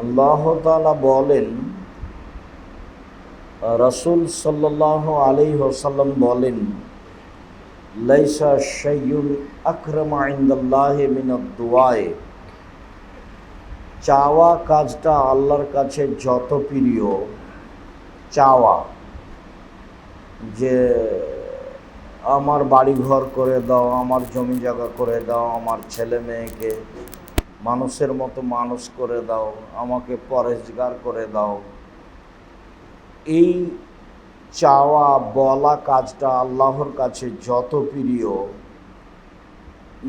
আল্লাহ তাআলা বলেন, রাসূল সাল্লাল্লাহু আলাইহি ওয়াসাল্লাম বলেন, লাইসা শাইউন আকরামা ইনদাল্লাহি মিনাদ দুআয়ে। চাওয়া কাজটা আল্লাহর কাছে যত প্রিয়, চাওয়া যে আমার বাড়ি ঘর করে দাও, আমার জমি জায়গা করে দাও, আমার ছেলে মেয়েকে মানুষের মতো মানুষ করে দাও, আমাকে পরেশগার করে দাও, এই চাওয়া বলা কাজটা আল্লাহর কাছে যত প্রিয়,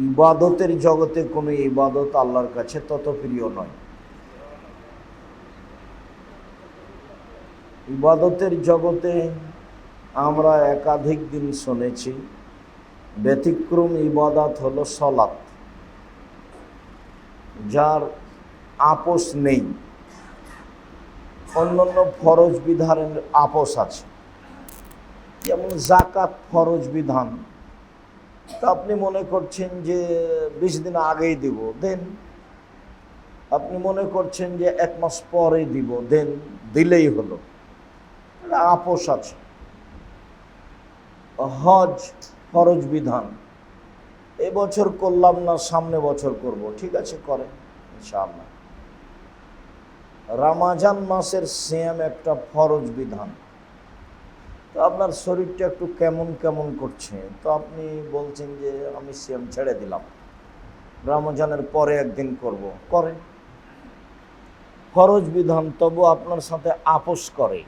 ইবাদতের জগতে কোনো ইবাদত আল্লাহর কাছে তত প্রিয় নয়। ইবাদতের জগতে আমরা একাধিক দিন শুনেছি, ব্যতিক্রম ইবাদত হলো সালাত, যার আপোষ নেই। অন্যান্য ফরজ বিধানের আপোষ আছে, যেমন যাকাত ফরজ বিধান, তা আপনি মনে করছেন যে 20 দিন আগেই দিব, দেন। আপনি মনে করছেন যে 1 মাস পরে দিব, দেন, দিলেই হলো, আপোষ আছে। হজ ফরজ বিধান, এবছর করলাম না, সামনে বছর করব, ঠিক আছে করেন ইনশাআল্লাহ। রমজান মাসের সিয়াম একটা ফরজ বিধান, তো আপনার শরীরটা একটু কেমন কেমন করছে, তো আপনি বলছেন যে আমি সিয়াম ছেড়ে দিলাম, রমজানের পরে একদিন করব, করেন। ফরজ বিধান, তবু আপনার সাথে আপোষ করে,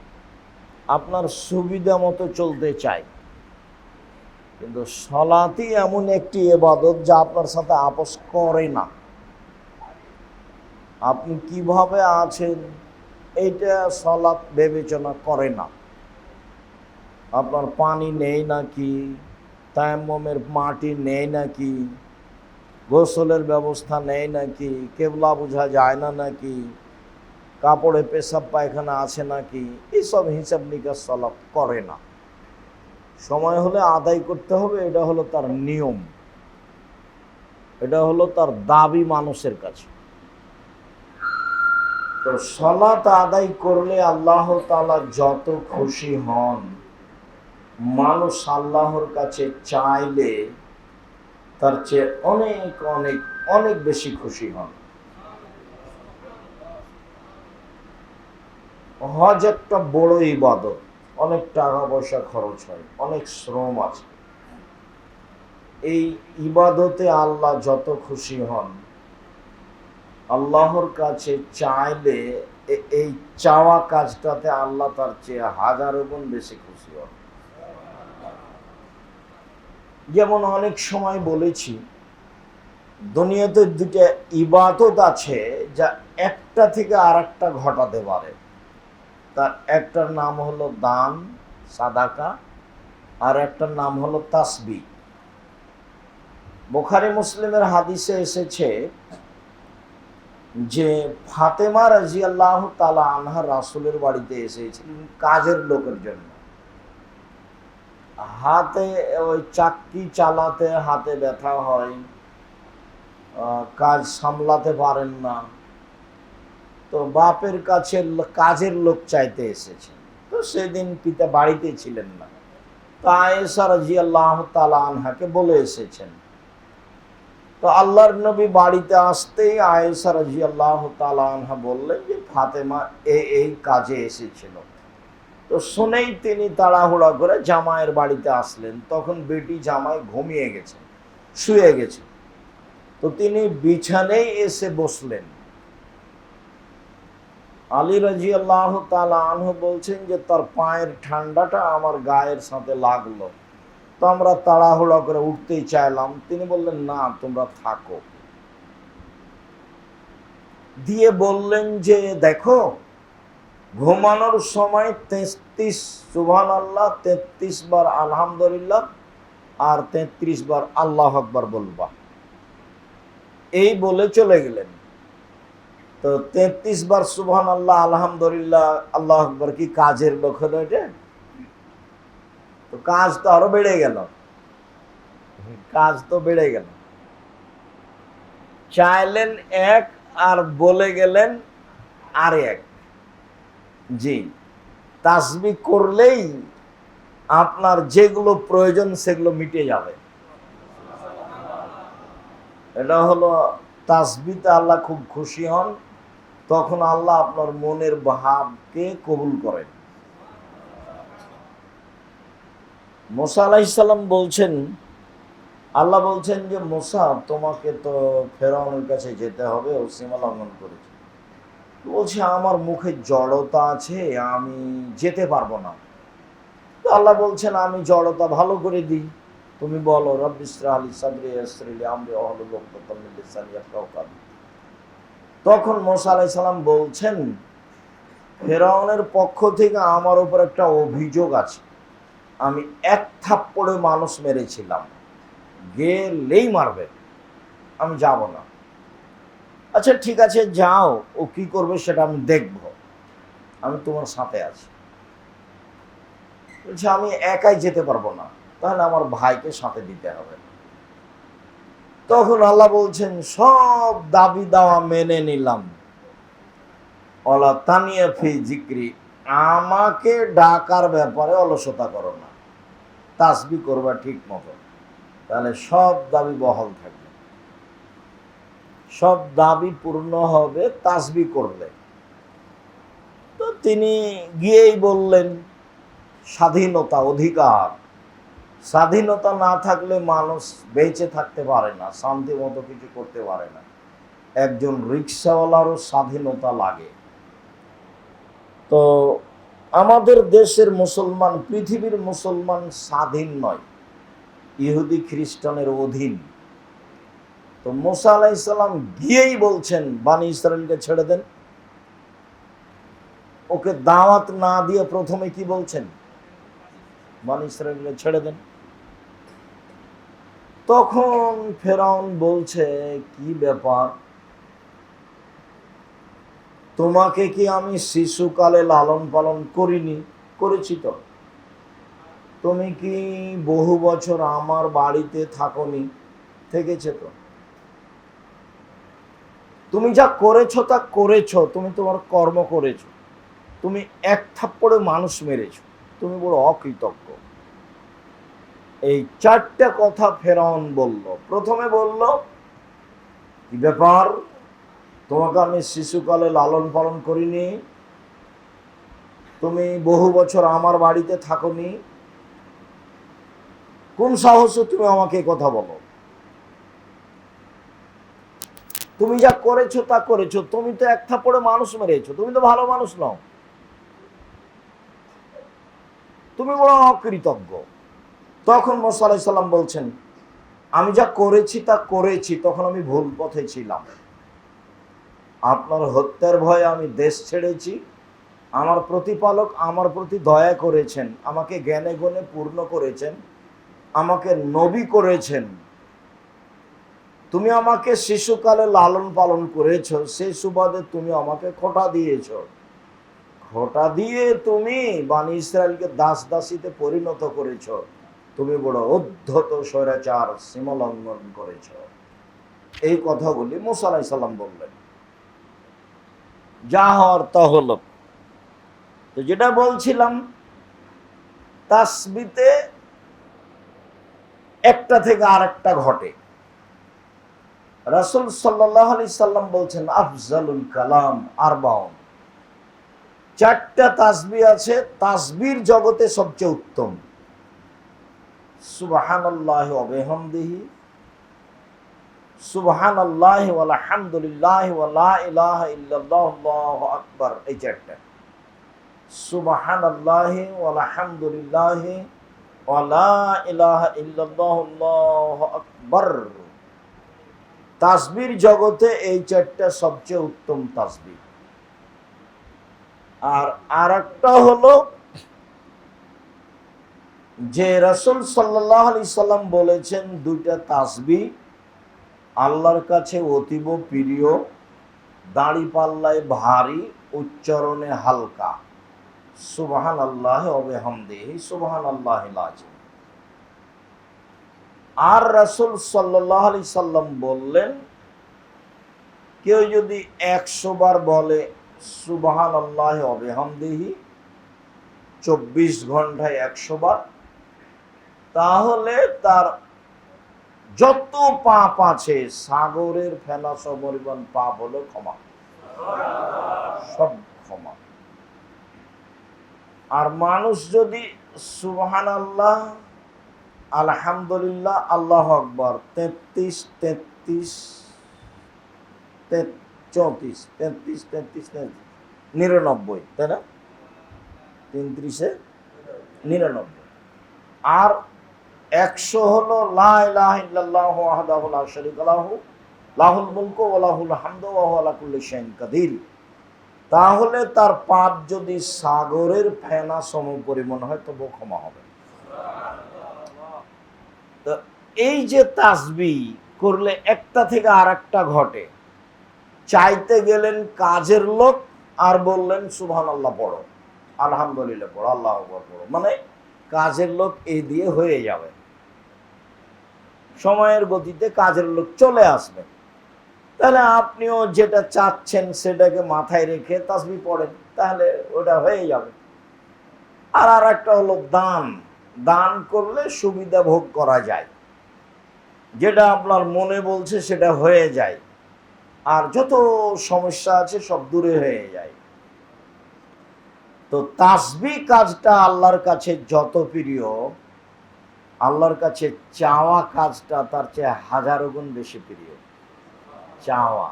আপনার সুবিধা মতো চলতে চায়। কিন্তু সালাতই এমন একটি ইবাদত যা আপনার সাথে আপোষ করে না। আপনি কিভাবে আছেন এইটা সালাত বিবেচনা করে না। আপনার পানি নেই নাকি, তায়াম্মুমের মাটি নেই নাকি, গোসলের ব্যবস্থা নেই নাকি, কেবলা বোঝা যায় না নাকি, কাপড়ে পেশাব পায়খানা আছে নাকি, এইসব হিসাব নিকাশ সালাত করে না। সময় হলে আদায় করতে হবে, এটা হলো তার নিয়ম, এটা হলো তার দাবি মানুষের কাছে। তো সালাত আদায় করলে আল্লাহ তাআলা যত খুশি হন, মানুষ আল্লাহর কাছে চাইলে তার চেয়ে অনেক অনেক অনেক বেশি খুশি হন। হজ একটা বড় ইবাদত, অনেক টাকা পয়সা খরচ হয়, অনেক শ্রম আছে। এই ইবাদতে আল্লাহ যত খুশি হন, আল্লাহর কাছে চাইলে এই চাওয়া কাজটাতে আল্লাহ তার চেয়ে হাজারো গুণ বেশি খুশি হন। যেমন অনেক সময় বলেছি, দুনিয়াতে 2টা ইবাদত আছে যা একটা থেকে আরেকটা ঘটাতে পারে। তার একটার নাম হলো দান, সাদাকা, আর একটার নাম হলো তাসবিহ। বুখারী মুসলিমের হাদিসে এসেছে যে ফাতেমা রাদিয়াল্লাহু তাআলা আনহা রাসূলের বাড়িতে এসেছিলেন কাজের লোকের জন্য। হাতে ওই চাকতি চালাতে হাতে ব্যথা হয়, কাজ সামলাতে পারেন না, তো বাপের কাছে কাজের লোক চাইতে এসেছেন। তো সেদিন পিতা বাড়িতে ছিলেন না, তো আয়েশা রাদিয়াল্লাহু তাআলা আনহাকে বলে এসেছেন। তো আল্লাহর নবী বাড়িতে আসতেই আয়েশা রাদিয়াল্লাহু তাআলা আনহা বললেন যে ফাতেমা এই কাজে এসেছিল। তো শুনেই তিনি তাড়াহুড়া করে জামাইয়ের বাড়িতে আসলেন। তখন বেটি জামাই ঘুমিয়ে গেছে, শুয়ে গেছে। তো তিনি বিছানায় এসে বসলেন। আলী রাদিয়াল্লাহু তাআলা আনহু বলছেন যে তার পায়ের ঠান্ডাটা আমার গায়ের সাথে লাগলো, তো আমরা তাড়াহুড়া করে উঠতেই চাইলাম, তিনি বললেন না তোমরা থাকো। দিয়ে বললেন যে দেখো, ঘুমানোর সময় 33 সুবহানাল্লাহ, 33 বার আলহামদুলিল্লাহ আর 33 বার আল্লাহু আকবার বলবা। এই বলে চলে গেলেন। তো 33 বার সুবহানাল্লাহ, আলহামদুলিল্লাহ, আল্লাহু আকবার কি কাজের লোক হলো এটা? তো কাজ তো আরো বেড়ে গেল, কাজ তো বেড়ে গেল। চাইলেন এক আর বলে গেলেন আর এক, জি, তাসবিহ করলেই আপনার যেগুলো প্রয়োজন সেগুলো মিটে যাবে। এটা হলো তাসবিহতে আল্লাহ খুব খুশি হন, তখন আল্লাহ আপনার মনের ভাবকে কবুল করেন। মুসা আলাইহিস সালাম বলছেন, আল্লাহ বলছেন যে মুসা, তোমাকে তো ফেরাউনের কাছে যেতে হবে, ও সীমা লঙ্ঘন করেছে। বলছে আমার মুখে জড়তা আছে, আমি যেতে পারবো না। তো আল্লাহ বলছেন আমি জড়তা ভালো করে দিই, তুমি বলো রব্বি ইশরাহ লি সাদরি ওয়াইসির লি আমরি ওয়াহলুল উকদাতাম মিন লিসানি ইয়াফকাহু কাওলি। তখন মুসা আলাইহিস সালাম বলছেন, ফেরাউনের পক্ষ থেকে আমার উপর একটা অভিযোগ আছে, আমি এক থাপ্পড়ে মানুষ মেরেছিলাম, গেলেই মারবে, আমি যাব না। আচ্ছা ঠিক আছে যাও, ও কি করবে সেটা আমি দেখব, আমি তোমার সাথে আছি। বলছে আমি একাই যেতে পারবো না, তাহলে আমার ভাইকে সাথে দিতে হবে। তখন আল্লাহ বলছেন সব দাবি দাওয়া মেনে নিলাম, ওয়ালা তানিয়া ফি যিকরি, আমাকে ডাকার ব্যাপারে অলসতা করো না, তাসবিহ করবা ঠিক মতো, তাহলে সব দাবি বহাল থাকবে, সব দাবি পূর্ণ হবে তাসবিহ করলে। তো তিনি গিয়েই বললেন স্বাধীনতা, অধিকার, স্বাধীনতা না থাকলে মানুষ বেঁচে থাকতে পারে না, শান্তি মতো কিছু করতে পারে না। একজন রিক্সাওয়ালারও স্বাধীনতা লাগে। তো আমাদের দেশের মুসলমান, পৃথিবীর মুসলমান স্বাধীন নয়, ইহুদি খ্রিস্টানের অধীন। তো মুসা আলাইহিস সালাম গিয়েই বলছেন বনি ইসরাইলকে ছেড়ে দেন। ওকে দাওয়াত না দিয়ে প্রথমে কি বলছেন, বনি ইসরাইলকে ছেড়ে দেন। তখন ফেরাউন বলছে কি ব্যাপার, তোমাকে কি আমি শিশুকালে লালন পালন করিনি? করেছি তো। তুমি কি বহু বছর আমার বাড়িতে থাকোনি? থেকেছে তো। তুমি যা করেছো তা করেছো, তুমি তোমার কর্ম করেছো, তুমি এক থাপ্পড়ে মানুষ মেরেছো, তুমি বড় অকৃতজ্ঞ। এই চারটা কথা ফেরাউন বলল। প্রথমে বলল কি ব্যাপার, তোমাকে আমি শিশুকালে লালন পালন করিনি, তুমি বহু বছর আমার বাড়িতে থাকোনি, কোন সাহসে তুমি আমাকে কথা বলো? তুমি যা করেছো তা করেছো, তুমি তো এক থাপ্পড়ে মানুষ মেরেছো, তুমি তো ভালো মানুষ নও, তুমি বড় অকৃতজ্ঞ। তখন মুসা আলাইহিস সালাম বলছেন আমি যা করেছি তা করেছি, তখন আমি ভুল পথে ছিলাম, আপনার হত্যার ভয়ে আমি দেশ ছেড়েছি, আমার প্রতিপালক আমার প্রতি দয়া করেছেন, আমাকে জ্ঞানে গুণে পূর্ণ করেছেন, আমাকে নবী করেছেন। তুমি আমাকে শিশুকালে লালন পালন করেছো, সেই সুবাদে তুমি আমাকে খোঁটা দিয়েছো, খোঁটা দিয়ে তুমি বনি ইসরাইলকে দাস দাসীতে পরিণত করেছো, তুমি বড় উদ্ধত স্বৈরাচার, সীমালঙ্ঘন করেছো। এই কথাগুলি মুসা আলাইহিস সালাম বললেন। যা হওয়ার তা হলো। তো যেটা বলছিলাম, তাসবিতে একটা থেকে আরেকটা ঘটে। রাসূল সাল্লাল্লাহু আলাইহি সাল্লাম বলছেন আফজালুল কালাম আরবাউন, চারটা তাসবিহ আছে, তাসবির জগতে সবচেয়ে উত্তম। সুবহানাল্লাহি ওয়া বিহামদিহি, সুবহানাল্লাহি ওয়াল হামদুলিল্লাহি ওয়া লা ইলাহা ইল্লাল্লাহু আল্লাহু আকবার, এই চারটা। সুবহানাল্লাহি ওয়াল হামদুলিল্লাহি ওয়া লা ইলাহা ইল্লাল্লাহু আল্লাহু আকবার। তাসবির জগতে এই চারটা সবচেয়ে উত্তম তাসবিহ। আর আরেকটা হলো যে রাসূল সাল্লাল্লাহু আলাইহি সাল্লাম বলেছেন দুইটা তাসবিহ আল্লাহর কাছে অতীব প্রিয়, দাড়িপাল্লায় ভারী, উচ্চারণে হালকা। সুবহানাল্লাহি ওয়া বিহামদিহি, সুবহানাল্লাহিল আযীম। আর রাসূল সাল্লাল্লাহু আলাইহি সাল্লাম বললেন কেউ যদি 100 বার বলে সুবহানাল্লাহি ওয়া বিহামদিহি 24 ঘন্টায় 100 বার, তাহলে তার যত পাপ আছে সাগরের ফেনা সমপরিমাণ পাপ হলো ক্ষমা, সব ক্ষমা। আর মানুষ যদি সুবহানাল্লাহ, আলহামদুলিল্লাহ, আল্লাহু আকবার 33 33 34 33 33 99, তাই না? 33-এ 99, আর 100 হলো লা ইলাহা ইল্লাল্লাহু ওয়াহদাহু লা শারীকা লাহু লাহুল মুলকু ওয়া লাহুল হামদু ওয়া হুয়া আলা কুল্লি শাইইন কাদির। তাহলে তার পাপ যদি সাগরের ফেনা সমপরিমাণ হয় তবু ক্ষমা হবে। তো এই যে তাসবিহ করলে একটা থেকে আরেকটা ঘটে, চাইতে গেলেন কাজের লোক আর বললেন সুবহানাল্লাহ পড়ো, আলহামদুলিল্লাহ পড়ো, আল্লাহু আকবার পড়ো, মানে কাজের লোক এই দিয়ে হয়ে যাবে, সময়ের গতিতে কাজের লোক চলে আসবে। তাহলে আপনিও যেটা চাচ্ছেন সেটাকে মাথায় রেখে তাসবিহ পড়েন, তাহলে ওটা হয়ে যাবে। আর একটা হলো দান, দান করলে সুবিধা ভোগ করা যায়, যেটা আপনার মনে বলছে সেটা হয়ে যায়, আর যত সমস্যা আছে সব দূরে হয়ে যায়। তো তাসবিহ কাজটা আল্লাহর কাছে যত প্রিয়, আল্লাহর কাছে চাওয়া কাজটা তার চেয়ে হাজারো গুণ বেশি প্রিয়। চাওয়া,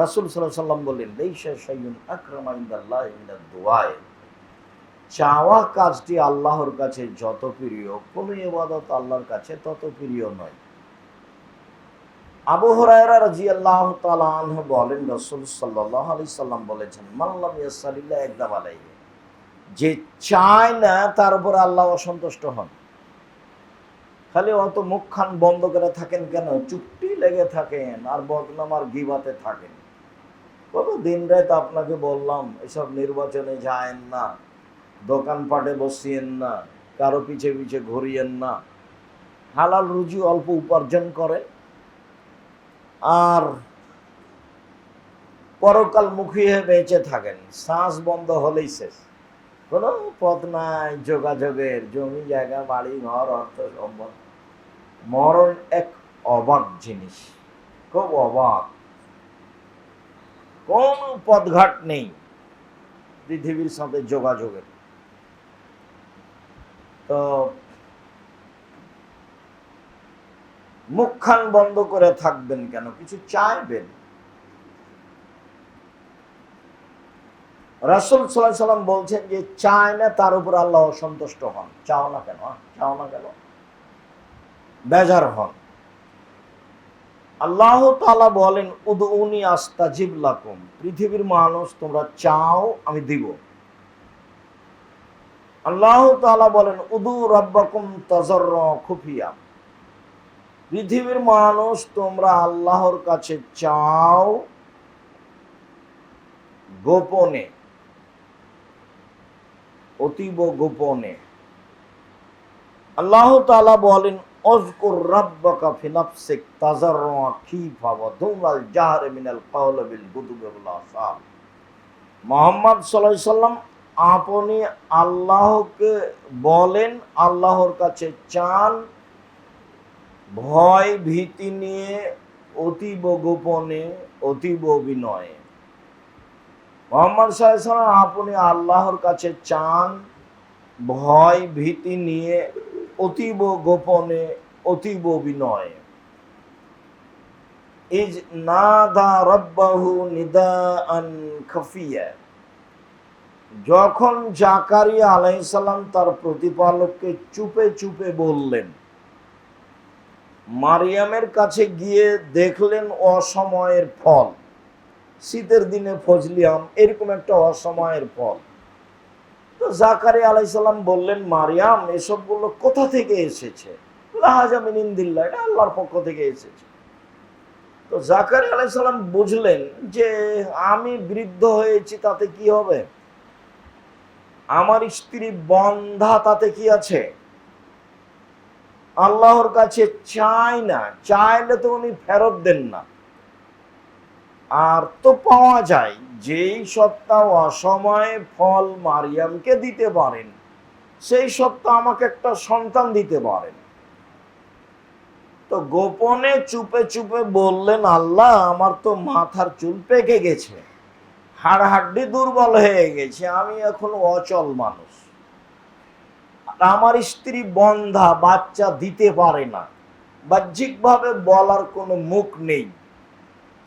রাসূল সাল্লাল্লাহু আলাইহি ওয়াসাল্লাম বলেন, লাইসা শাইউন আকরামা ইনদাল্লাহি মিনাদ দুআ, চাওয়া কাজটি আল্লাহর কাছে যত প্রিয়, কোন ইবাদত আল্লাহর কাছে তত প্রিয় নয়। আবু হুরায়রা রাদিয়াল্লাহু তাআলা আনহু বলেন, রাসূল সাল্লাল্লাহু আলাইহি সাল্লাম বলেছেন, মান লাম ইয়াসালিল্লাহ একদাব আলাইহি, যে চায় না তার উপর আল্লাহ অসন্তুষ্ট হন। খালি অত মুখখান বন্ধ করে থাকেন কেন, চুপটি লেগে থাকেন আর বদনাম আর গীবাতে থাকেন। কত দিন রাত আপনাকে বললাম এসব নির্বাচনে যায়েন না, দোকানপাটে বসিয়েন না, কারো পিছে পিছে ঘুরিয়েন না, হালাল রুজি অল্প উপার্জন করেন, আর পরকাল মুখী হয়ে বেঁচে থাকেন। শ্বাস বন্ধ হলেই শেষ, কোনো পথ নাই যোগাযোগের, জমি জায়গা বাড়ি ঘর অর্থ সম্পদ। মরণ এক অবাক জিনিস, খুব অবাক, কোন পথঘাট নেই পৃথিবীর সাথে যোগাযোগের। তো মুখখান বন্ধ করে থাকবেন কেন, কিছু চাইবেন। রাসূল সাল্লাল্লাহু আলাইহি সাল্লাম বলছেন যে চায় না তার উপর আল্লাহ অসন্তুষ্ট হন। চাও না কেন, চাও না কেন, বেজার হন। আল্লাহ তাআলা বলেন, উদউনি আস্তাজিব লাকুম, পৃথিবীর মানুষ তোমরা চাও আমি দিব। আল্লাহ তাআলা বলেন, উদু রাব্বাকুম তাজাররা খুফিয়া, পৃথিবীর মানুষ তোমরা আল্লাহর কাছে চাও গোপনে, অতীব গোপনে। আল্লাহ তাআলা বলেন, উযকুর রাব্বাকা ফি নাফসিক তাজাররুআ খিফা ওয়া দুনাল জাহরি মিনাল কওলি বিল গুদুবি ওয়াল আসাল। মুহাম্মদ সাল্লাল্লাহু আলাইহি সাল্লাম আপনি আল্লাহকে বলেন, আল্লাহর কাছে চান ভয় ভীতি নিয়ে, অতীব গোপনে, অতীব বিনয়ে। মুহাম্মদ সাল্লাল্লাহু আলাইহি সাল্লাম আপনি আল্লাহর কাছে চান ভয় ভীতি নিয়ে, অতীব গোপনে, অতীব বিনয়ে। ইজ নাদা রাব্বাহু নিদাআন খাফিয়া, যখন জাকারিয়া আলাইহিস সালাম তার প্রতিপালককে চুপে চুপে বললেন, মারিয়ামের কাছে গিয়ে দেখলেন অসময়ের ফল, শীতের দিনে ফজলি আম, এরকম একটা অসময়ের ফল। তো জাকারিয়া আলাইহিস সালাম বললেন, মারিয়াম এসবগুলো কোথা থেকে এসেছে? হাযা মিন ইনদিল্লাহ, এটা আল্লাহর পক্ষ থেকে এসেছে। তো জাকারিয়া আলাইহিস সালাম বুঝলেন যে আমি বৃদ্ধ হয়েছি, তাতে কি হবে, আমার স্ত্রী বন্ধা, তাতে কি আছে, আল্লাহর কাছে চাই না, চাইলে তো উনি ফেরত দেন না। আর তো পাওয়া যায় যেই সত্তা অসময়ে ফল মারিয়ামকে দিতে পারেন, সেই সত্তা আমাকে একটা সন্তান দিতে পারেন। তো গোপনে চুপে চুপে বললেন, আল্লাহ আমার তো মাথার চুল পেকে গেছে, হাড় হাড্ডি দুর্বল হয়ে গেছে, আমি এখন অচল মানুষ, আর আমার স্ত্রী বন্ধা, বাচ্চা দিতে পারে না, বাহ্যিকভাবে বলার কোনো মুখ নেই,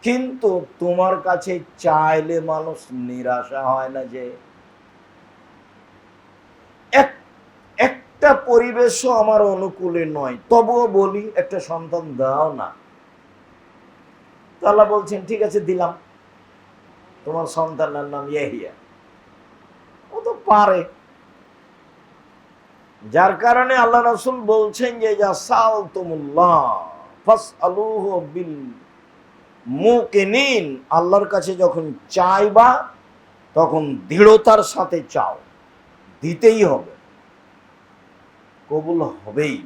কিন্তু তোমার কাছে চাইলে মানুষ নিরাশা হয় না যে? একটা পরিবেশও আমার অনুকূলে নয়, তবুও বলি একটা সন্তান দাও না। আল্লাহ বলছেন ঠিক আছে দিলাম, তোমার সন্তানের নাম ইয়াহিয়া। ও তো পারে, যার কারণে আল্লাহ রাসূল বলছেন যে জাসালতুমুল্লাহ ফাসআলুহু বিল মুকিনিন, আল্লাহর কাছে যখন চাইবা তখন দৃঢ়তার সাথে চাও, দিতেই হবে, কবুল হবেই।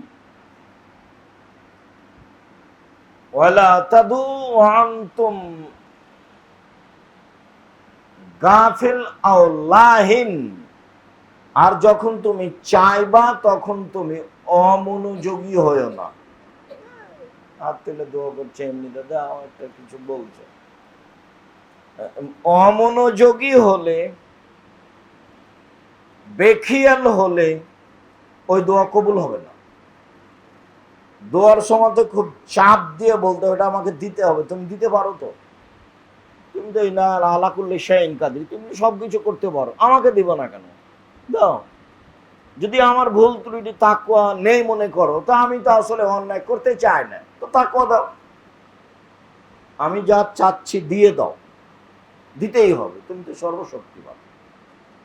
ওয়ালা তাদু আনতুম গাফিল আও লাহিন, আর যখন তুমি চাইবা তখন তুমি অমনোযোগী হয়েও না। হাত তুলে দোয়া করছে, এমনিতে দাও একটা কিছু বলছে। অমনোযোগী হলে, বেখিয়াল হলে ওই দোয়া কবুল হবে না। দোয়ার সময় তো খুব চাপ দিয়ে বলতে হবে, এটা আমাকে দিতে হবে, তুমি দিতে পারো তো, তুমি তো না আলা করলে শাইন কাদির, তুমি সবকিছু করতে পারো, আমাকে দিব না কেন, দাও। যদি আমার ভুল ত্রুটি তাকওয়া নেই মনে করো, তো আমি তো আসলে অন্যায় করতে চাই না, তো তাকওয়া দাও, আমি যা চাচ্ছি দিয়ে দাও, দিতেই হবে, তুমি তো সর্বশক্তিমান,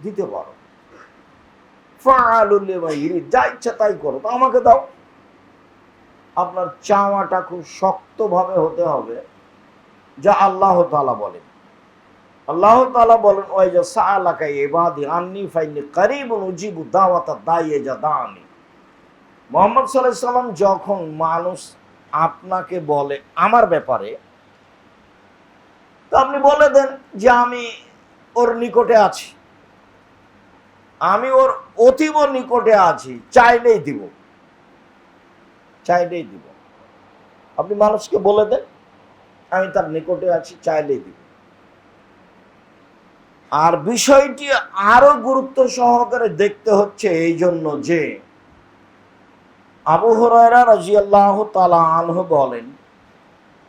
দিতে পারো। ফাআলুল লিমা ইউরিদ, যা ইচ্ছা তাই করো, তো আমাকে দাও। আপনার চাওয়াটা খুব শক্তভাবে হতে হবে, যা আল্লাহ তাআলা বলেন। আল্লাহ তাআলা বলেন, ওয়াইজা সাআলাকা ইবাদি আন্নী ফাইন্নী কারীবুন উজিবু দাওয়াতা দাঈ ইযা দাআনি। মুহাম্মদ সাল্লাল্লাহু আলাইহি সাল্লাম যখন মানুষ আপনাকে বলে আমার ব্যাপারে, তো আপনি বলে দেন যে আমি ওর নিকটে আছি, আমি ওর অতীব নিকটে আছি, চাইলেই দিব, চাইলেই দিব। আপনি মানুষকে বলে দেন আমি তার নিকটে আছি, চাইলেই দিব। আর বিষয়টি আরো গুরুত্ব সহকারে দেখতে হচ্ছে এই জন্য যে আবু হুরায়রা রাদিয়াল্লাহু তাআলা আনহু বলেন,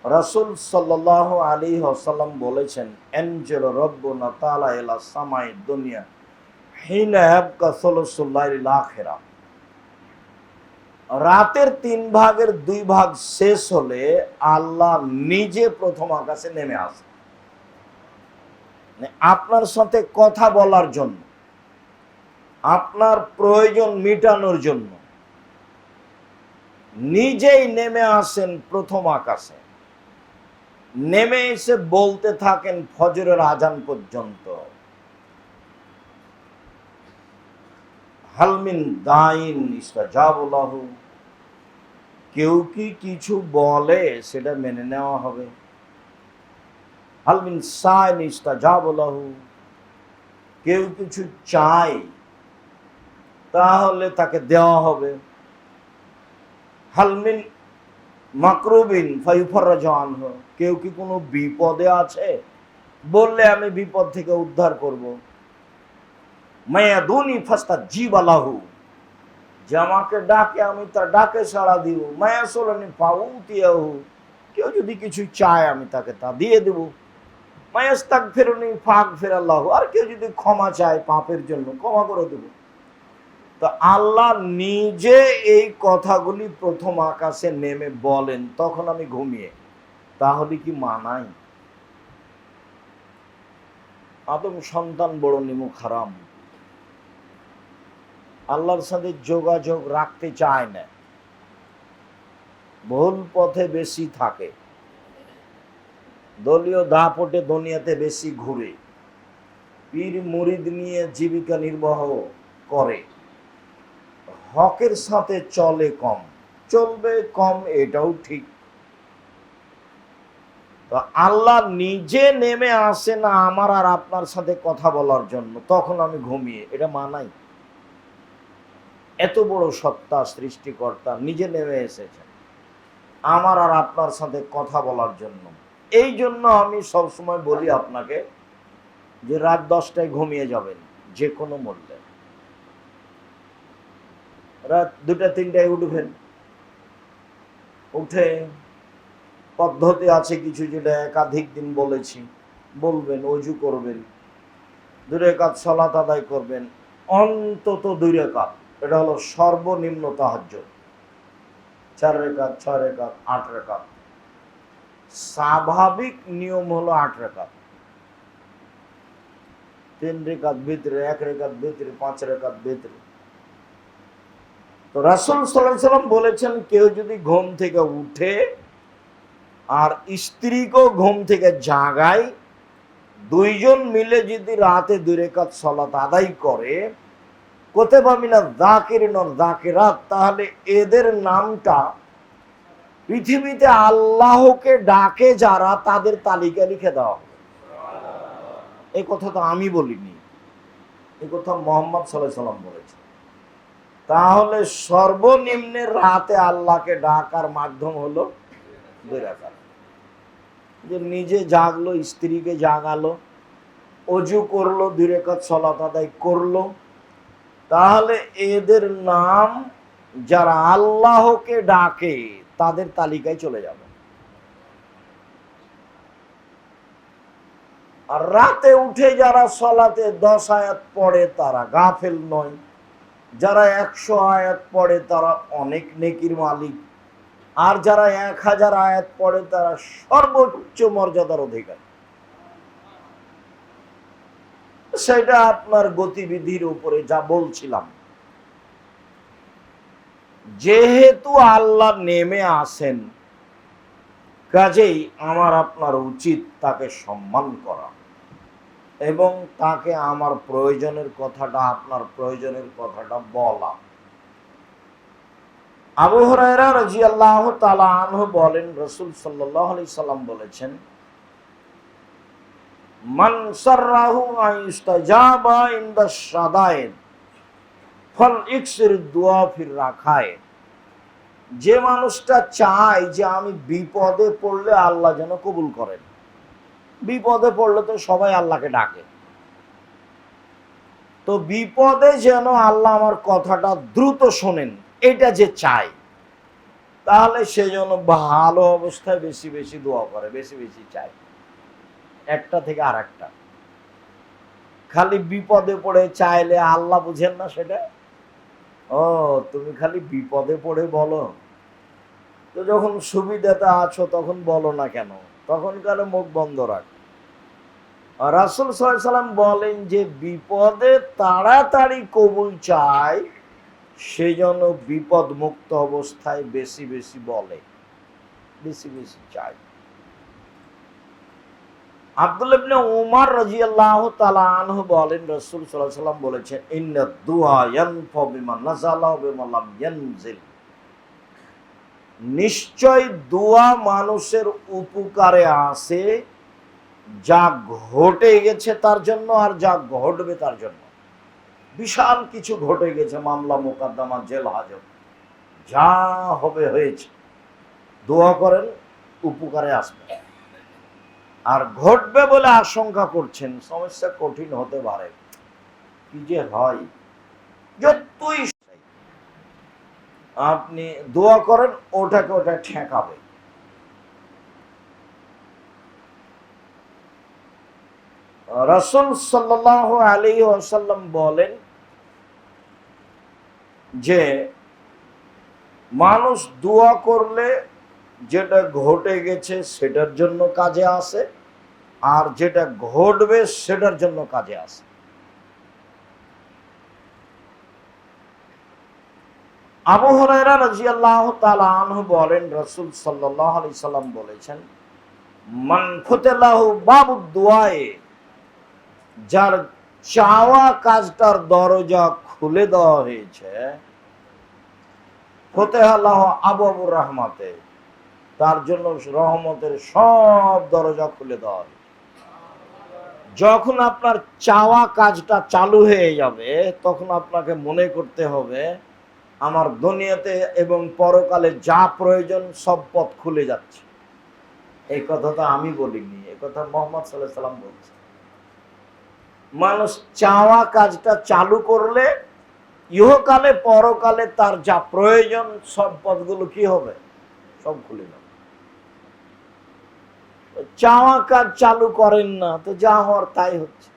রাসূল সাল্লাল্লাহু আলাইহি ওয়াসাল্লাম বলেছেন, এনজেল রব্বুনা তাআলা ইলা সামাই দুনিয়া হিনা ইয়াবকা সুলুসুল লাইলিল আখিরা। রাতের 3 ভাগের 2 ভাগ শেষ হলে আল্লাহ নিজে প্রথম আকাশে নেমে আসে, আপনার সাথে কথা বলার জন্য, আপনার প্রয়োজন মিটানোর জন্য নিজেই নেমে আসেন প্রথম আকাশে। নেমে এসে বলতে থাকেন ফজরের আজান পর্যন্ত, হালমিন দাইন ইস্তাজাবু লাহু, কেউ কি কিছু বলে সেটা মেনে নেওয়া হবে। হালমিন সাইন ইস্তাজাবু লাহু, কেউ কিছু চায় তাহলে তাকে দেওয়া হবে। হালমিন মাকরুবিন ফায়ুফাররাজু আনহু, কেউ কি কোনো বিপদে আছে, বললে আমি বিপদ থেকে উদ্ধার করব। মায়াদুনি ফাস্তাজিবা লাহু, যে আমাকে ডাকে আমি তার ডাকে সাড়া দিব। মায়াসুলনি ফাউতিয়াহু, কেউ যদি কিছু চায় আমি তাকে তা দিয়ে দেব। মায়াস্তাগফিরুনি ফাগফিরাল্লাহু, আর কেউ যদি ক্ষমা চায় পাপের জন্য ক্ষমা করে দেব। তো আল্লাহ নিজে এই কথাগুলি প্রথম আকাশে নেমে বলেন, তখন আমি ঘুমিয়ে, তাহলে কি মানাই? আদম সন্তান বড় নিমুখ হারাম, আল্লাহর সাথে যোগাযোগ রাখতে চায় না, ভুল পথে বেশি থাকে, দলীয় দাপটে দুনিয়াতে বেশি ঘুরে, পীর মুরিদ নিয়ে জীবিকা নির্বাহ করে, হকের সাথে চলে কম, চলবে কম, এটাও ঠিক। তো আল্লাহ নিজে নেমে আসে না আমার আর আপনার সাথে কথা বলার জন্য, তখন আমি ঘুমিয়ে, এটা মানাই? এত বড় সত্তা সৃষ্টিকর্তা নিজে নেমে এসেছেন আমার আর আপনার সাথে কথা বলার জন্য। এই জন্য আমি সবসময় বলি আপনাকে যে রাত 10টায় ঘুমিয়ে যাবেন যে কোনো মূল্যে। রাত 2টা-3টায় উঠবেন, উঠে পদ্ধতি আছে কিছু, যেটা একাধিক দিন বলেছি, বলবেন, অজু করবেন, 2 রাকাত সালাত আদায় করবেন, অন্তত 2 রাকাত। এটা হলো সর্বনিম্ন তাহাজ্জুদ। 4 রাকাত, 6 রাকাত, 8 রাকাত। স্বাভাবিক নিয়ম হলো 8 রাকাত। 3 রাকাত ভিতরে, 1 রাকাত ভিতরে, 5 রাকাত ভিতরে। তো রাসূল সাল্লাল্লাহু আলাইহি সাল্লাম বলেছেন, কেউ যদি ঘুম থেকে উঠে আর স্ত্রীকেও ঘুম থেকে জাগায়, 2 জন মিলে যদি রাতে 2 রাকাত সালাত আদায় করে, কুতিবা মিনাজ যাকিরিন ওয়াল যাকিরাত, তাহলে এদের নামটা পৃথিবীতে আল্লাহকে ডাকে যারা, তাদের তালিকা লিখে দেওয়া হবে। এই কথা তো আমি বলিনি, এই কথা মুহাম্মদ সাল্লাল্লাহু আলাইহি সাল্লাম বলেছেন। তাহলে সর্বনিম্নে রাতে আল্লাহকে ডাকার মাধ্যম হলো 2 রাকাত। যে নিজে জাগলো, স্ত্রীকে জাগালো, অজু করলো, 2 রাকাত সালাত আদায় করলো, তাহলে এদের নাম যারা আল্লাহকে ডাকে তাদের তালিকায় চলে যাবে। আর রাতে উঠে যারা সালাতে 10 আয়াত পড়ে তারা গাফেল নয়, যারা 100 আয়াত পড়ে তারা অনেক নেকির মালিক, আর যারা 1000 আয়াত পড়ে তারা সর্বোচ্চ মর্যাদার অধিকারী। সেটা আপনার গতিবিধির উপরে, যা বলছিলাম, যেহেতু আল্লাহ নেমে আসেন, কাজেই আমার আপনার উচিত তাকে সম্মান করা এবং তাকে আমার প্রয়োজনের কথাটা, আপনার প্রয়োজনের কথাটা বলা। আবু হুরায়রা রাদিয়াল্লাহু তাআলা আনহু বলেন, রাসূল সাল্লাল্লাহু আলাইহি সাল্লাম বলেছেন, মান সাররাহু আইস্তাজাবা ইনদা শাদায়েদ ফাল ইকসির দুআ ফির রাখায়। যে মানুষটা চায় যে আমি বিপদে পড়লে আল্লাহ যেন কবুল করেন, বিপদে পড়লে তো সবাই আল্লাহকে ডাকে, তো বিপদে যেন আল্লাহ আমার কথাটা দ্রুত শোনেন, এটা যে চায়, তাহলে সে যেন ভালো অবস্থায় বেশি বেশি দোয়া করে, বেশি বেশি চায়, একটা থেকে আর একটা। খালি বিপদে পড়ে চাইলে আল্লাহ বুঝেন না সেটা? ও, তুমি খালি বিপদে পড়ে বলো, তো যখন সুবিধাতে আছো তখন বলো না কেন? তখনকার মুখ বন্ধ রাখ। রাসূল সাল্লাল্লাহু আলাইহি সাল্লাম বলেন যে বিপদে তাড়াতাড়ি কবুল চায়, সেজন্য বিপদ মুক্ত অবস্থায় বেশি বেশি বলে, বেশি বেশি চায়। আব্দুল্লাহ ইবনে উমর রাদিয়াল্লাহু তাআলা আনহু বলেন, রাসূল সাল্লাল্লাহু আলাইহি সাল্লাম বলেছেন, ইন্নাদ দুআ ইয়ানফা বিমা নাযালা ওয়া বিমা লাম ইয়ানজিল। নিশ্চয় দোয়া মানুষের উপকারে আসে, যা ঘটে গেছে তার জন্য আর যা ঘটবে তার জন্য। বিশাল কিছু ঘটে গেছে, মামলা মোকদ্দমা, জেল হাজত, যা হবে হয়েছে, দোয়া করেন উপকারে আসবে। আর ঘটবে বলে আশঙ্কা করছেন, সমস্যা কঠিন হতে পারে, কি যে হয়, যতই আপনি দোয়া করেন ওটাকে ওটা ঠেকাবে। রাসূল সাল্লাল্লাহু আলাইহি ওয়াসাল্লাম বলেন যে মানুষ দোয়া করলে যেটা ঘটে গেছে সেটার জন্য কাজে আসে, আর যেটা ঘটবে সেটার জন্য কাজে আসে। আবু হুরায়রা রাদিয়াল্লাহু তাআলা আনহু বলেন, রাসূল সাল্লাল্লাহু আলাইহি সাল্লাম বলেছেন, মান ফুতিলাহু বাবুদ দুআয়ে, যার চাওয়া কাজটার দরজা খুলে দেওয়া হয়েছে, ফুতিহা লাহু আবওয়াবুর রাহমাতে, তার জন্য রহমতের সব দরজা খুলে দেওয়া হবে। যখন আপনার চাওয়া কাজটা চালু হয়ে যাবে, তখন আপনাকে মনে করতে হবে আমার দুনিয়াতে এবং পরকালে যা প্রয়োজন সব পথ খুলে যাচ্ছে। এই কথাটা আমি বলিনি, এই কথা মুহাম্মদ সাল্লাল্লাহু আলাইহি সাল্লাম বলছে। মানুষ চাওয়া কাজটা চালু করলে ইহকালে পরকালে তার যা প্রয়োজন সব পথগুলো কি হবে, সব খুলে যাবে। চাওয়া কাজ চালু করেন না, তো যা হওয়ার তাই হচ্ছে।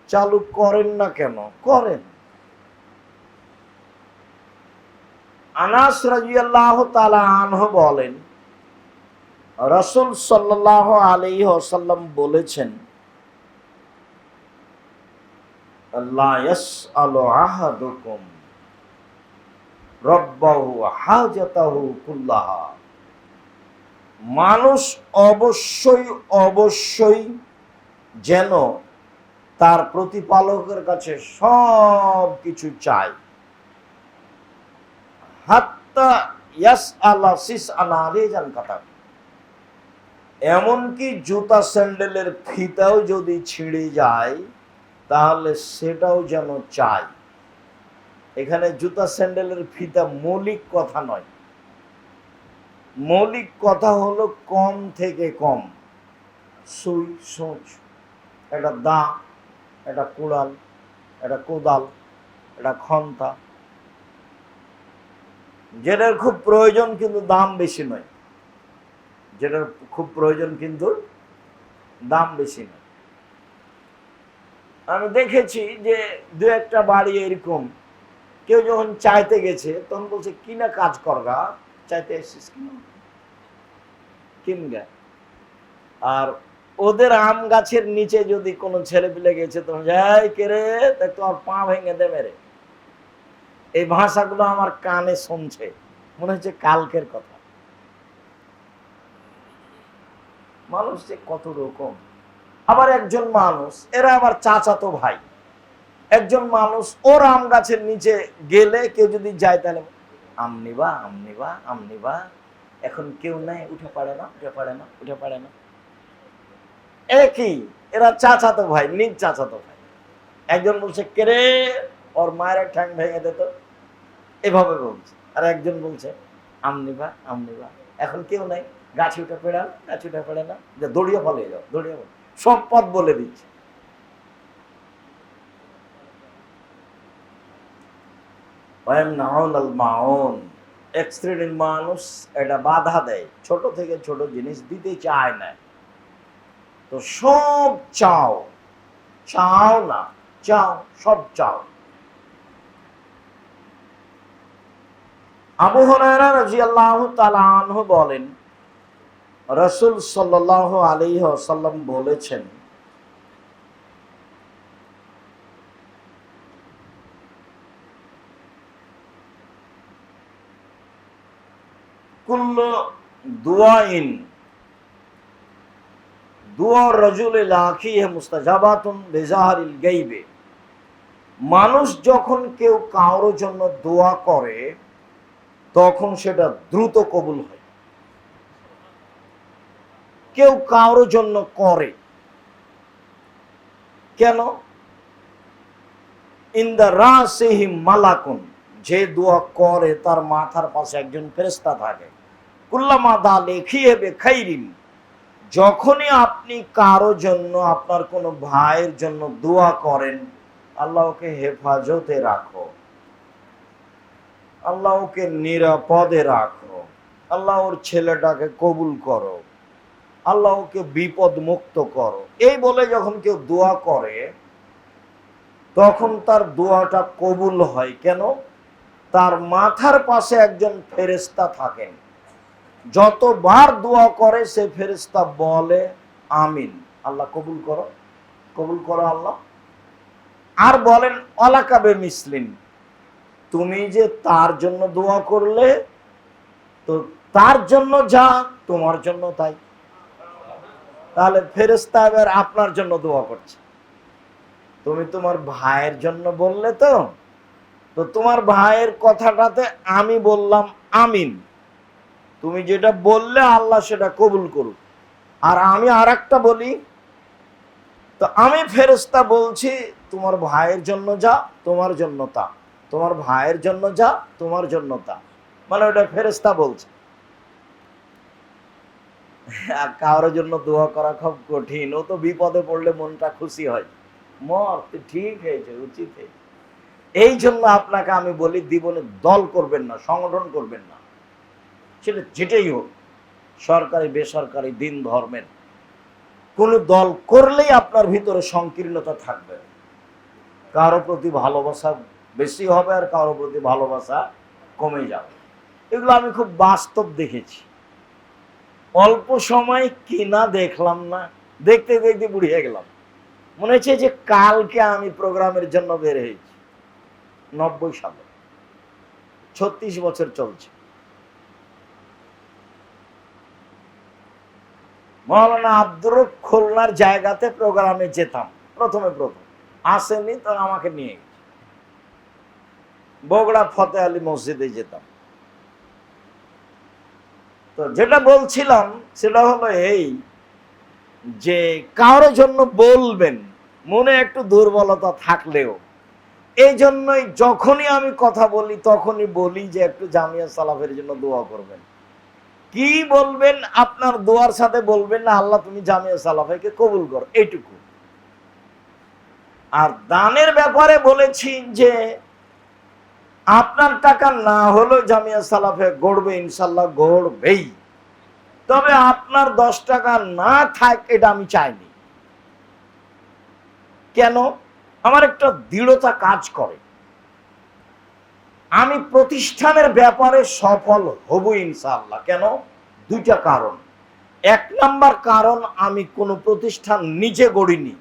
চালু করেন না কেন? করেন। আনাস রাদিয়াল্লাহু তাআলা আনহু বলেন, রাসূল সাল্লাল্লাহু আলাইহি ওয়াসাল্লাম বলেছেন, লা ইয়াসআলু আহাদুকুম রাব্বাহু হাজাতাহু কুল্লাহা। মানুষ অবশ্যই অবশ্যই যেন তার প্রতিপালকের কাছে সব কিছু চায়, হাত্তা ইয়াসআলা সিসআলা রিজান কাতা। এমনকি জুতা স্যান্ডেলের ফিতাও যদি ছিঁড়ে যায় তাহলে সেটাও যেন চায়। এখানে জুতা স্যান্ডেলের ফিতা মৌলিক কথা নয়, মৌলিক কথা হলো কম থেকে কম। সুই সূচ, একটা দা, একটা কুড়াল, একটা কোদাল, একটা খন্তা, যেটার খুব প্রয়োজন কিন্তু দাম বেশি নয়, যেটার খুব প্রয়োজন কিন্তু দাম বেশি নয়। আমি দেখেছি যে দু একটা বাড়ি এরকম, কেউ যখন চাইতে গেছে তখন বলছে কিনা কাজ করগা, চাইতে এসেছিস কিনগা। আর ওদের আম গাছের নিচে যদি কোনো ছেলে পিলে গেছে তখন যাই কে রে, তোমার পা ভেঙে দে মেরে। এই ভাষাগুলো আমার কানে শুনছে, মনে হচ্ছে কালকের কথা। মানুষ যে কত রকম। আবার একজন মানুষ, এরা আবার চাচাতো ভাই, একজন মানুষ ওর আম গাছের নিচে গেলে কেউ যদি যায় তাহলে আম নিবা, আম নিবা, আম নিবা, এখন কেউ নাই, উঠে পারে না, উঠে পারে না, উঠে পারে না। একই, এরা চাচাতো ভাই, নিজ চাচাতো ভাই। একজন বলছে কেরে, ওর মায়ের ঠ্যাং ভেঙে দিত, এভাবে বলছে। আর একজন বলছে আম নিবা, আম নিবা, এখন কেউ নাই, গাছে উঠে পেড়া, গাছে উঠে পেড়ে না, যে দড়িয়ে পালিয়ে যাও, দড়িয়ে পালিয়ে, সব পথ বলে দিচ্ছে। এক শ্রেণীর মানুষ এটা বাধা দেয়, ছোট থেকে ছোট জিনিস দিতে চায় না। তো সব চাও, চাও না, চাও, সব চাও। আবু হুরায়রা রাদিয়াল্লাহু তাআলা আনহু বলেন, রাসূল সাল্লাল্লাহু আলাইহি ওয়াসাল্লাম বলেছেন, কুল্লু দুআইন দুআ রাজুলি লাখিহি মুস্তাজাবাতুন বিজাহরিল গায়বে। মানুষ যখন কেউ কারোর জন্য দোয়া করে তখন সেটা দ্রুত কবুল হয়। কেউ কারোর জন্য করে কেন? ইনদা রাসিহি মালাকুন, যে দোয়া করে তার মাথার পাশে একজন ফেরেশতা থাকে। কুল্লামা দা লিখিয়ে বে খাইরিন, যখনই আপনি কারো জন্য, আপনার কোনো ভাইয়ের জন্য দোয়া করেন, আল্লাহকে হেফাজতে রাখো, আল্লাহকে নিরাপদে রাখো, আল্লাহর ছেলেটাকে কবুল করো, আল্লাহকে বিপদ মুক্ত করো, এই বলে যখন কেউ দোয়া করে তখন তার দোয়াটা কবুল হয়। কেন? তার মাথার পাশে একজন ফেরেশতা থাকেন, যতবার দোয়া করে সে ফেরেশতা বলে আমিন, আল্লাহ কবুল করো, কবুল করো আল্লাহ। আর বলেন অলাকাবে মিসলিন, তুমি যে তার জন্য দোয়া করলে তো তার জন্য যা, তোমার জন্য তাই। তাহলে ফেরেশতা এবার আপনার জন্য দোয়া করছে। তুমি তোমার ভাইয়ের জন্য বললে, তো তোমার ভাইয়ের কথাটাতে আমি বললাম আমিন, তুমি যেটা বললে আল্লাহ সেটা কবুল করুক। আর আমি আর একটা বলি, তো আমি ফেরেশতা বলছি তোমার ভাইয়ের জন্য যা, তোমার জন্য তা, তোমার ভাইয়ের জন্য যা, তোমার জন্য তা, মানে ওটা ফেরেশতা বলছে। আর কারোর জন্য দোয়া করা খুব কঠিন। ও তো বিপদে পড়লে মনটা খুশি হয়, মর ঠিক হয়েছে, উচিত হয়েছে। এই জন্য আপনাকে আমি বলি, জীবনে দল করবেন না, সংগঠন করবেন না, সেটা যেটাই হোক, সরকারি বেসরকারি দিন ধর্মের। কোন দল করলেই আপনার ভিতরে সংকীর্ণতা থাকবে, কারো প্রতি ভালোবাসা বেশি হবে আর কারো প্রতি ভালোবাসা কমে যাবে। এগুলো আমি খুব বাস্তব দেখেছি। অল্প সময় কিনা দেখলাম না, দেখতে দেখতে বুড়িয়ে গেলাম। মনে হচ্ছে যে কালকে আমি প্রোগ্রামের জন্য বের হয়েছি। 90 সালে, 36 বছর চলছে। মৌলানা আব্দুর রব খুলনার জায়গাতে প্রোগ্রামে যেতাম প্রথম আসেনি তো আমাকে নিয়ে গেছে। বগুড়া ফতে আলী মসজিদে যেতাম। তো যেটা বলছিলাম সেটা হলো এই, যে কারোর জন্য বলবেন মনে একটু দুর্বলতা থাকলেও, এই জন্যই যখনই আমি কথা বলি তখনই বলি যে একটু জামিয়া সালাফের জন্য দোয়া করবেন। কি বলবেন? আপনার দোয়ার সাথে বলবেন না আল্লাহ তুমি জামিয়া সালাফিকে কবুল করো, এইটুকু। আর দানের ব্যাপারে বলেছি যে আপনার টাকা না হলেও জামিয়া সালাফে গড়বে, ইনশাল্লাহ গড়বেই। তবে আপনার 10 টাকা না থাক এটা আমি চাইনি। কেন? আমার একটা দৃঢ়তা কাজ করে, আমি প্রতিষ্ঠানের ব্যাপারে সফল হব ইনশাআল্লাহ। কেন? দুইটা কারণ। এক নাম্বার কারণ, আমি কোনো প্রতিষ্ঠান নিজে গড়িনি,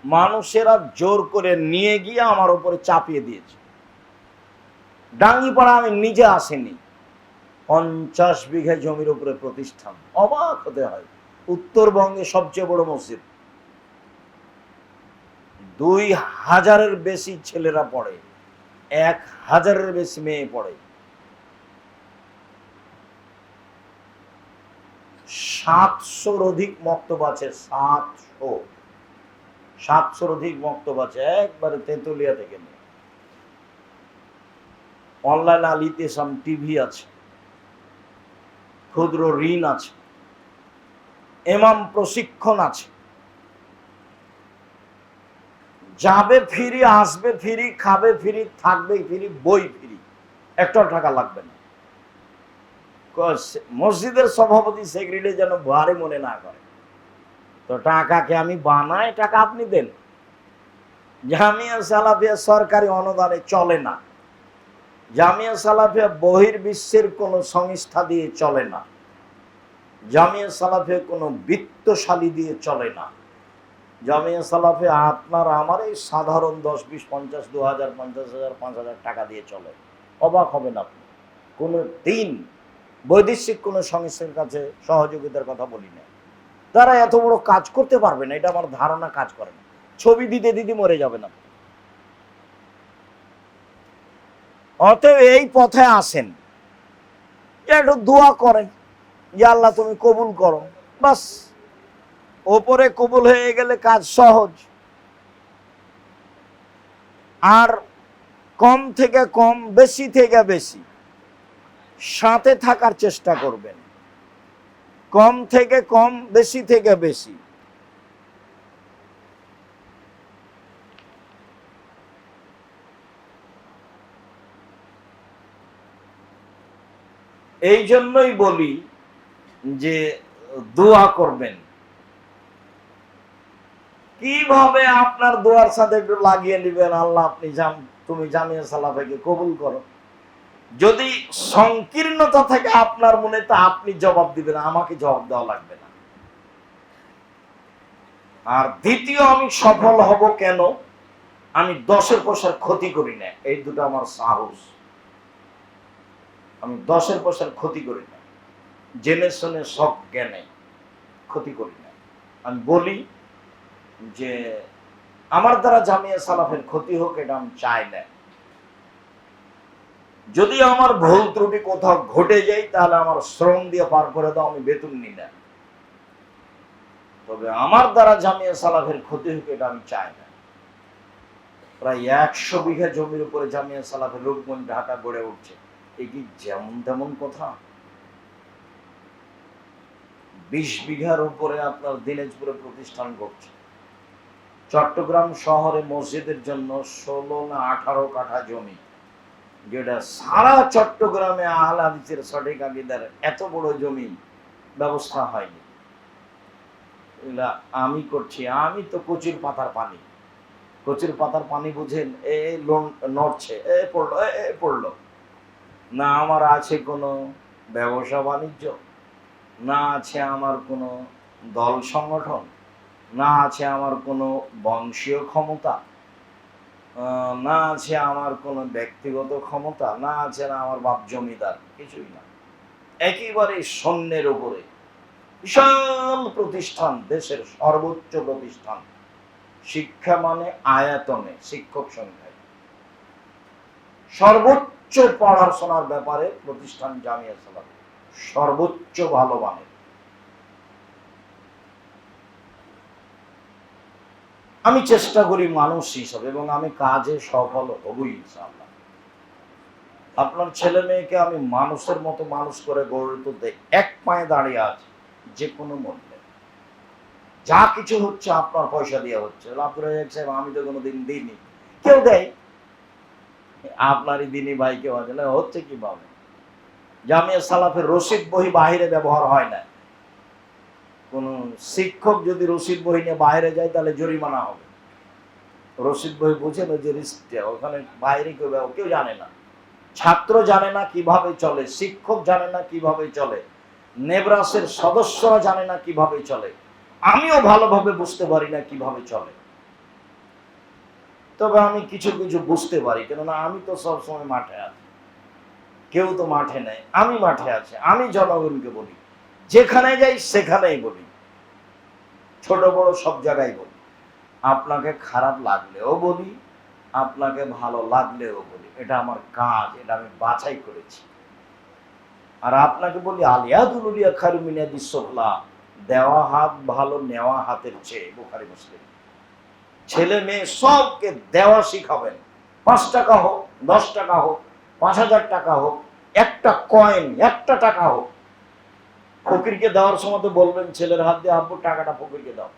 মানুষেরা জোর করে নিয়ে গিয়ে আমার উপরে চাপিয়ে দিয়েছে। ডাঙ্গিপাড়া আমি নিজে আসিনি, 50 বিঘা জমির উপরে প্রতিষ্ঠান। অবাক হতে হয়, উত্তরবঙ্গে সবচেয়ে বড় মসজিদ, 2000-এর বেশি ছেলেরা পড়ে, 1000-এর বেশি মেয়ে পড়ে, 700-র অধিক মক্তব আছে, 700-র অধিক মক্তব আছে, একবারে তেঁতুলিয়া থেকে নিয়ে। অনলাইন আল ইতিসাম টিভি আছে, ক্ষুদ্র ঋণ আছে, ইমাম প্রশিক্ষণ আছে। যাবে ফ্রি, আসবে ফ্রি, খাবে ফ্রি, থাকবে ফ্রি, বই ফ্রি, একটা টাকা লাগবে না। মসজিদের সভাপতি সেক্রেটারি যেন ভারী মনে না করে, তো টাকাকে আমি বানাই, টাকা আপনি দেন। জামিয়া সালাফিয়া সরকারি অনুদানে চলে না, জামিয়া সালাফিয়া বহির্বিশ্বের কোন সংস্থা দিয়ে চলে না, জামিয়া সালাফিয়া কোন বিত্তশালী দিয়ে চলে না। জামিয়া সালাফিয়া আপনার আমার এই সাধারণ 10, 20, 50, 2000, 50,000, 5000 টাকা দিয়ে চলে। অবাক হবেন আপনি, কোনো দিন বৈদেশিক কোনো সংস্থার কাছে সহযোগিতার কথা বলি না। তারা এত বড় কাজ করতে পারবে না, এটা আমার ধারণা কাজ করে না। ছবি দিতে দিতে মরে যাবে না। অতএব এই পথে আসেন, একটু দোয়া করেন যে আল্লাহ তুমি কবুল করো, বাস। ওপরে কবুল হয়ে গেলে কাজ সহজ। আর কম থেকে কম, বেশি থেকে বেশি সাথে থাকার চেষ্টা করবেন, কম থেকে কম, বেশি থেকে বেশি। এই জন্যই বলি যে দোয়া করবেন। কিভাবে আপনার দোয়ার সাথে একটু লাগিয়ে নেবেন, আল্লাহ আপনি তুমি জামিয়া সালাফিকে কবুল করো। যদি সংকীর্ণতা থাকে আপনার মনে, তা আপনি জবাব দিবেন, আমাকে জবাব দেওয়া লাগবে না। আর দ্বিতীয়, আমি সফল হব কেন? আমি 10-এর পয়সার ক্ষতি করি না, এই দুটো আমার সাহস। আমি 10-এর পয়সার ক্ষতি করি না, জেনে শুনে সব জ্ঞানে ক্ষতি করি না। আমি বলি যে আমার দ্বারা জামিয়া সালাফের ক্ষতি হোক, এটা আমি চাই না। যদি আমার ভুল ত্রুটি কোথাও ঘটে যায় তাহলে আমার শ্রম দিয়ে পার করে দাও, আমি বেতন নিই না, তবে আমার দ্বারা জামিয়া সালাফের ক্ষতি হোক এটা আমি চাই না। প্রায় 100 বিঘা জমির উপরে জামিয়া সালাফের রূপগঞ্জ ঢাকা গড়ে উঠছে, এই কি যেমন তেমন কথা? 20 বিঘার উপরে আপনার দিনাজপুরে প্রতিষ্ঠান ঘটছে। চট্টগ্রাম শহরে মসজিদের জন্য 16 না 18 কাঠা জমি, যেটা সারা চট্টগ্রামে আহলে হাদিসের সঠিক আকীদার এত বড় জমি ব্যবস্থা হয়নি। এগুলা আমি করছি, আমি তো কচুর পাতার পানি, কচুর পাতার পানি বুঝেন, নড়ছে, পড়লো না। আমার আছে কোনো ব্যবসা বাণিজ্য, না আছে আমার কোনো দল সংগঠন, না আছে আমার কোনো বংশীয় ক্ষমতা, না আছে আমার কোনো ব্যক্তিগত ক্ষমতা, না আছে না আমার বাপ জমিদার, কিছুই না। একেবারে শূন্যের উপরে বিশাল প্রতিষ্ঠান, দেশের সর্বোচ্চ প্রতিষ্ঠান, শিক্ষা মানে আয়তনে, শিক্ষক সংখ্যায় সর্বোচ্চ পড়াশোনার ব্যাপারে প্রতিষ্ঠান জামিয়া সালাফ, সর্বোচ্চ ভালো মানের। আমি চেষ্টা করি মানুষ হিসাবে, এবং আমি কাজে সফল হবই ইনশাআল্লাহ। আপনার ছেলে মেয়েকে আমি মানুষের মতো মানুষ করে গড়ে তুলতে এক পায়ে দাঁড়িয়ে আছে, যে কোনো মূল্যে। যা কিছু হচ্ছে আপনার পয়সা দিয়ে হচ্ছে। আব্দুর রাজ্জাক সাহেব, আমি তো কোনোদিন দিইনি, কেউ দেয়, আপনারই দিনই ভাই কেউ হচ্ছে কিভাবে? জামিয়া সালাফের রশিদ বই বাহিরে ব্যবহার হয় না। কোন শিক্ষক যদি রশিদ বই নিয়ে বাইরে যায় তাহলে জরিমানা হবে। রশিদ বই বুঝেন, ওই যে রিস্টে, ওখানে বাইরে কেউ জানে না। ছাত্র জানে না কিভাবে চলে, শিক্ষক জানে না কিভাবে চলে, নেবরাসের সদস্যরা জানে না কিভাবে চলে, আমিও ভালোভাবে বুঝতে পারি না কিভাবে চলে। তবে আমি কিছু কিছু বুঝতে পারি, কেননা আমি তো সবসময় মাঠে আছি, কেউ তো মাঠে নেই, আমি মাঠে আছি। আমি জনগণকে বলি, যেখানে যাই সেখানেই বলি, ছোট বড় সব জায়গায় বলি। আপনাকে খারাপ লাগলেও বলি, আপনাকে ভালো লাগলেও বলি, এটা আমার কাজ, এটা আমি বাছাই করেছি। আর আপনাকে বলি, আলিয়াদুলিয়া খারুমিনা দিসোহলা, দেওয়া হাত ভালো নেওয়া হাতের চেয়ে, বুখারী মুসলিম। ছেলে মেয়ে সবকে দেওয়া শিখাবেন। 5 টাকা হোক, 10 টাকা হোক, 5000 টাকা হোক, একটা কয়েন, একটা টাকা হোক, ফকিরকে দেওয়ার সময় তো বলবেন ছেলের হাত দিয়ে, আব্বু টাকাটা ফকিরকে দাও।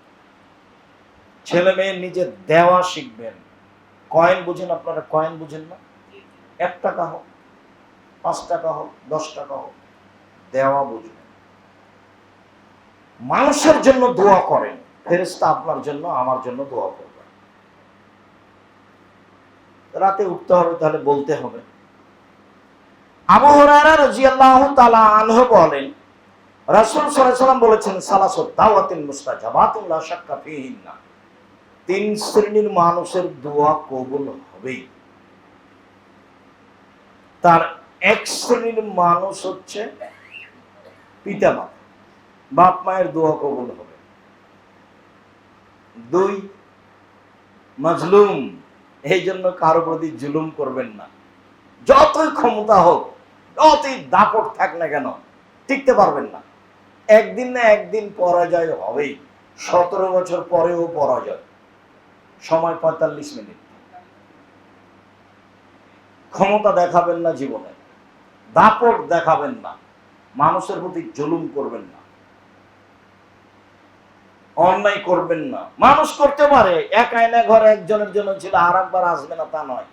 ছেলে মেয়ে নিজে দেওয়া শিখবেন। কয়েন বুঝেন আপনারা? কয়েন বুঝেন না? 1 টাকা হোক, 5 টাকা হোক, 10 টাকা হোক, দেওয়া বুঝবেন। মানুষের জন্য দোয়া করেন, ফেরেশতা আপনার জন্য আমার জন্য দোয়া করবেন। রাতে উঠতে হবে, তাহলে বলতে হবে। আবু হুরায়রা রাদিয়াল্লাহু তাআলা আনহু বলেন, রাসূল সাল্লাল্লাহু আলাইহি ওয়াসাল্লাম বলেছেন, সালাসু দাওয়াতিন মুস্তাজাবাতুন লা শাক্কা ফীহিন্না, 3 শ্রেণীর মানুষের দোয়া কবুল হবেই। তার 1 শ্রেণীর মানুষ হচ্ছে পিতামাতা, বাপ মায়ের দোয়া কবুল হবে। 2 মাজলুম, এই জন্য কারো প্রতি জুলুম করবেন না। যতই ক্ষমতা হোক, যতই দাপট থাক না কেন, টিকতে পারবেন না। একদিন না একদিন পরাজয় হবেই। 17 বছর পরেও পরাজয়। সময় 45 মিনিট। ক্ষমতা দেখাবেন না জীবনে, দাপট দেখাবেন না, মানুষের প্রতি জুলুম করবেন না, অন্যায় করবেন না। মানুষ করতে পারে, এক আয়না ঘরে একজনের জন্য ছিল, আর একবার আসবে না তা নয়।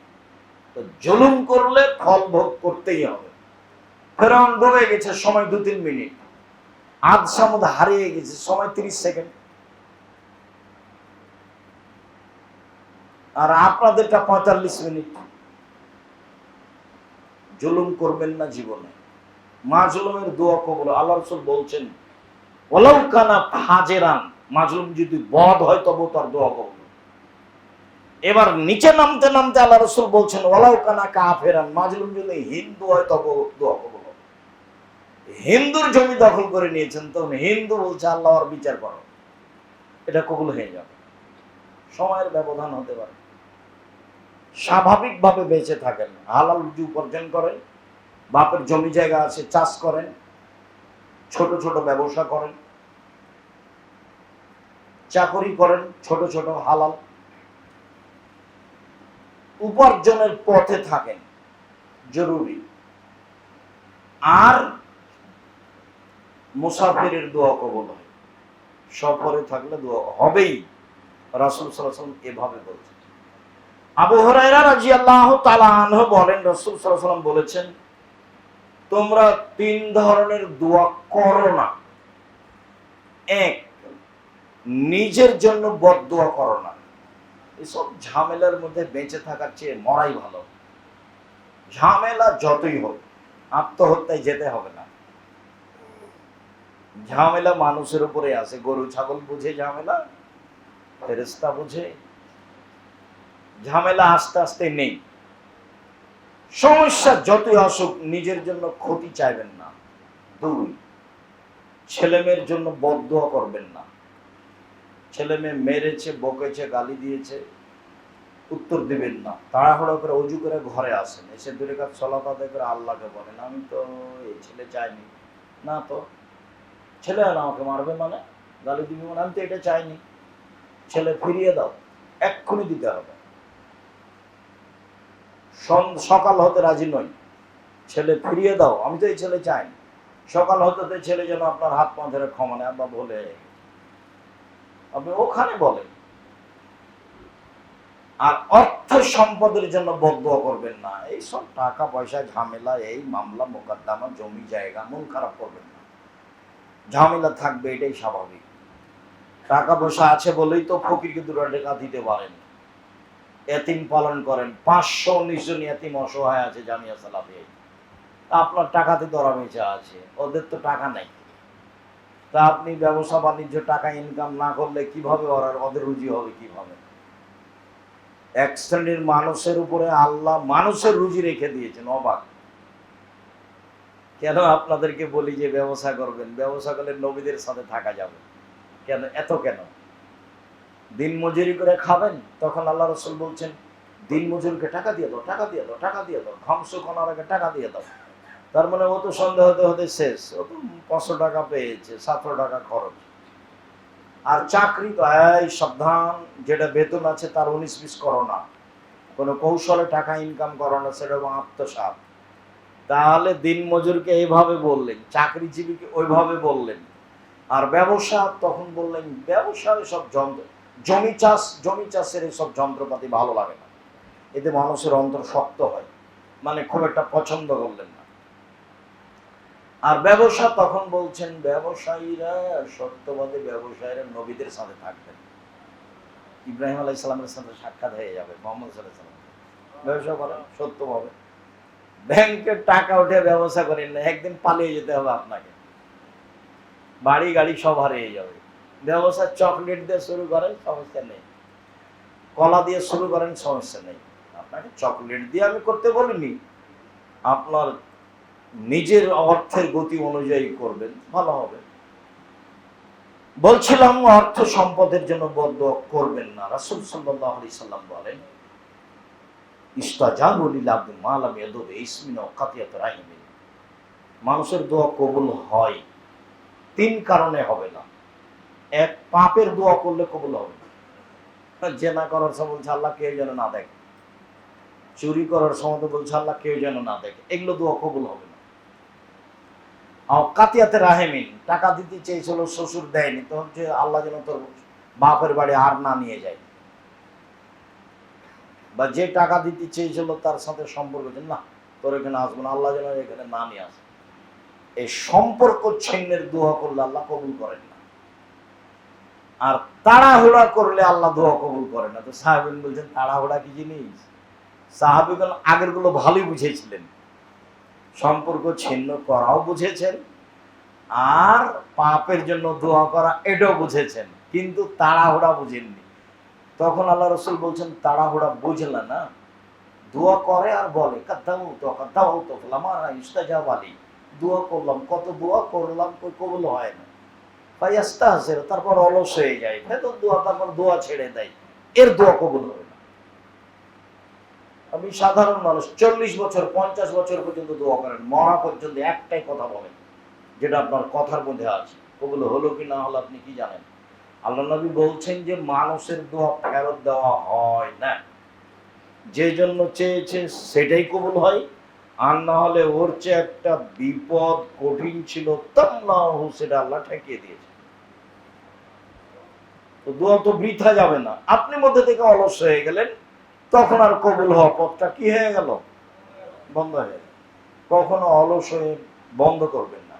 তো জুলুম করলে ফল ভোগ করতেই হবে। ফেরাউন ডুবে গেছে, সময় 2-3 মিনিট। আদ সামুদ হারিয়ে গেছে, সময় 30 সেকেন্ড। আর আপনাদেরটা 45 মিনিট। জুলুম করবেন না জীবনে। মাজলুমের দোয়া কবুল। আল্লাহ রাসূল বলছেন, ওয়ালাউ কানা ফাজেরান, মাজলুম যদি বদ হয় তবে তার দোয়া কবুল। এবার নিচে নামতে নামতে আল্লাহ রাসূল বলছেন, ওয়ালাউ কানা কাফেরান, মাজলুম যদি হিন্দু হয় তবে দোয়া কবুল হবে। হিন্দুর জমি দখল করে নিয়েছেন, তখন হিন্দু বলছে আল্লাহর বিচার করো, এটা কবুল হয়ে যাবে। সময়ের ব্যবধান হতে পারে। স্বাভাবিকভাবে বেঁচে থাকেন, হালাল রুজি উপার্জন করেন, বাপের জমি জায়গা আছে, চাষ করেন, ছোট ছোট ব্যবসা করেন, চাকরি করেন, ছোট ছোট হালাল উপার্জনের পথে থাকেন, জরুরি। আর মুসাফিরের দোয়া কবুল হয়, সফরে থাকলে দোয়া হবেই, রাসূল সাল্লাল্লাহু আলাইহি ওয়াসাল্লাম এভাবে বলছেন। আবু হুরায়রা রাদিয়াল্লাহু তাআলা আনহু বলেন, রাসূল সাল্লাল্লাহু আলাইহি ওয়াসাল্লাম বলেছেন, তোমরা 3 ধরনের দোয়া করো না। এক, নিজের জন্য বদদোয়া করো না। এসব ঝামেলার মধ্যে বেঁচে থাকার চেয়ে মরাই ভালো। ঝামেলা যতই হোক আত্মহত্যায় যেতে হবে না। ঝামেলা মানুষের উপরে আছে। গরু ছাগল বুঝে ঝামেলা, ফেরেশতা বুঝে ঝামেলা, আস্তে আস্তে নেই। সমস্যা যতই আসুক নিজের জন্য ক্ষতি চাইবেন না। 2, ছেলে মেয়ের জন্য বদদোয়া করবেন না। ছেলে মেয়ে মেরেছে, বকেছে, গালি দিয়েছে, উত্তর দিবেন না। তাড়াহুড়ো করে অজু করে ঘরে আসেন, এসে 2 রাকাত সালাত আদায় করে আল্লাহকে বলেন, আমি তো এই ছেলে চাইনি। না তো, ছেলে না আমাকে মারবে মানে, গালি দিবি মানে, আমি তো এটা চাইনি। ছেলে ফিরিয়ে দাও, এক্ষুনি দিতে হবে। সকাল হতে রাজি নই, ছেলে ফিরিয়ে দাও, আমি তো এই ছেলে চাইনি। সকাল হতে ছেলে যেন আপনার হাত পা ধরে ক্ষমা নেয়, আব্বা বলে, আপনি ওখানে বলেন। আর অর্থ সম্পদের জন্য বদদোয়া করবেন না। এই সব টাকা পয়সা ঝামেলা, এই মামলা মোকদ্দমা, জমি জায়গা, মন খারাপ করবেন না। ঝামেলা থাকবে, এটাই স্বাভাবিক। টাকা পয়সা আছে বলেই তো ফকিরকে 2 টাকা দিতে পারেন, এতিম পালন করেন। 519 জন এতিম অসহায় আছে জামিয়া সালাফিয়ায়। আপনার টাকাতে ধরা বেঁচে আছে, ওদের তো টাকা নাই। তা আপনি ব্যবসা বাণিজ্য টাকা ইনকাম না করলে কিভাবে ওদের রুজি হবে কিভাবে? এক শ্রেণীর মানুষের উপরে আল্লাহ মানুষের রুজি রেখে দিয়েছেন, অবাক। কেন আপনাদেরকে বলি যে ব্যবসা করবেন, ব্যবসা করলে নবীদের সাথে থাকা যাবে। কেন এত কেন? দিন মজুরি করে খাবেন, তখন আল্লাহ রাসূল বলছেন, দিন মজুরকে টাকা দিয়ে দাও, টাকা দিয়ে দাও, টাকা দিয়ে দাও, ঘামস করার আগে টাকা দিয়ে দাও। তার মানে ও তো সন্দেহ হতে হতে শেষ, ও তো 500 টাকা পেয়েছে, 700 টাকা খরচ। আর চাকরি তো এই সাবধান, যেটা বেতন আছে তার 19-20 করো না, কোনো কৌশলে টাকা ইনকাম করো না, সেটা আত্মসাৎ। তাহলে দিন মজুরকে এইভাবে বললেন, চাকরিজীবীকে ওইভাবে বললেন। আর ব্যবসা তখন বললেন, ব্যবসার সব যন্ত্র, জমি চাষের সব যন্ত্রপাতি ভালো লাগে না, এতে মানুষের অন্তর শক্ত হয়, মানে খুব একটা পছন্দ করলেন না। আর ব্যবসা তখন বলছেন, ব্যবসায়ীরা, সত্যবাদী ব্যবসায়ীরা নবীদের সাথে থাকবেন। ইব্রাহিম আলাইহিস সালামের সাথে সাক্ষাৎ হয়ে যাবে, মুহাম্মদ সাল্লাল্লাহু আলাইহি ওয়াসাল্লাম। ব্যবসা করেন সত্যভাবে, ব্যাংকের টাকা উঠে ব্যবসা করেন না, একদিন পালিয়ে যেতে হবে আপনাকে, বাড়ি গাড়ি সব হারিয়ে যাবে। ব্যবসা চকলেট দিয়ে শুরু করেন, সমস্যা নেই। কলা দিয়ে শুরু করেন, সমস্যা নেই। আপনাকে চকলেট দিয়ে আমি করতে বলিনি, আপনার নিজের অর্থের গতি অনুযায়ী করবেন, ভালো হবে। বলছিলাম, অর্থ সম্পদের জন্য বদদোয়া করবেন না। রাসূল সাল্লাল্লাহু আলাইহি সাল্লাম বলেন, ইস্তাজাবু লিল আবদি মা লাম ইয়াদু বিইসমিন ওয়া কাতিয়াত রাহিমিন। মানুষের দোয়া কবুল হয় 3 কারণে হবে না। এক, পাপের দোয়া করলে কবুল হবে না। জেনা করার সময় বলছে আল্লাহ কেউ যেন না দেখে, চুরি করার সময় বলছে আল্লাহ কেউ যেন না দেখে, এগুলো দোয়া কবুল হবে না। কাতিয়াতে রাহেমিন, টাকা দিতে চেয়েছিল, শ্বশুর দেয়নি, তো হচ্ছে আল্লাহ যেন তোর বাপের বাড়ি আর না নিয়ে যায়। বা যে টাকা দিতে চেয়েছিল তার সাথে সম্পর্ক, না তোর এখানে আসবো না, আল্লাহ যেন এখানে না নিয়ে আসে। এই সম্পর্ক ছিন্নের দোয়া করলে আল্লাহ কবুল করেন না। আর তাড়াহুড়া করলে আল্লাহ দোয়া কবুল করে না। তো সাহাবীন বলছেন, তাড়াহুড়া কি জিনিস? সাহাবীগণ আগের গুলো ভালোই বুঝেছিলেন, সম্পর্ক ছিন্ন করাও বুঝেছেন, আর পাপের জন্য দোয়া করা এটাও বুঝেছেন, কিন্তু তাড়াহুড়া বুঝেননি। তখন আল্লাহ রাসূল বলছেন, তাড়াহুড়া বুঝলে না, দোয়া করে আর বলে কাদ্দাউ তো ফালামা ইস্তাজাব আলী, দোয়া করলাম, কত দোয়া করলাম, কবুল হয় না। ফায়াস্তাহসির, তারপর অলস হয়ে যায়, ভেতর দোয়া, তারপর দোয়া ছেড়ে দেয়, এর দোয়া কবুল হবে না। আপনি সাধারণ মানুষ 40 বছর 50 বছর পর্যন্ত দোয়া করেন, মরা পর্যন্ত একটাই কথা বলেন যেটা আপনার কথার মধ্যে আছে, ওগুলো হলো কি না হলো আপনি কি জানেন? আল্লাহ নবী বলছেন যে মানুষের দোয়া ফেরত দেওয়া হয় না, যে জন্য চেয়েছে সেটাই কবুল হয়, আর না হলে ওর চেয়ে একটা বিপদ কঠিন ছিল তাল্লাহু সেটা আল্লাহ ঠেকিয়ে দিয়েছে। তো দোয়া তো বৃথা যাবে না। আপনি মধ্যে থেকে অলস হয়ে গেলেন, তখন আর কবুল হওয়া পথটা কি হয়ে গেল? বন্ধ হয়ে গেল। কখনো অলস হয়ে বন্ধ করবেন না।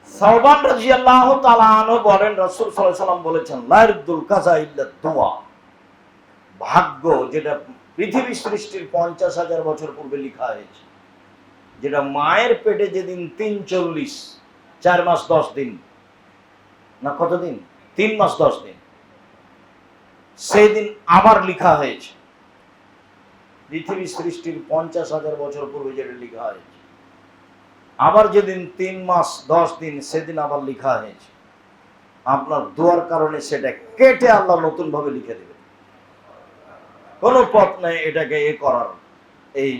সাওবান রাদিয়াল্লাহু তাআলা আনহু বলেন, রাসূল সাল্লাল্লাহু আলাইহি ওয়াসাল্লাম বলেছেন, লা ইয়ারদুল কাযা ইল্লা দুআ। ভাগ্য যেটা পৃথিবী সৃষ্টির 50,000 বছর পূর্বে লেখা হয়েছে, যেটা মায়ের পেটে যেদিন 340 4 মাস 10 দিন না কতদিন 3 মাস 10 দিন, সেই দিন আবার লেখা হয়েছে। পৃথিবী সৃষ্টির 50,000 বছর পূর্বে যেটা লেখা হয়েছে, আবার যেদিন 3 মাস 10 দিন সেদিন আবার লেখা হয়েছে। আপনার দোয়ার কারণে সেটা কেটে আল্লাহ নতুন ভাবে লিখে দেবে। কোনো পথ নেই এটাকে করার, এই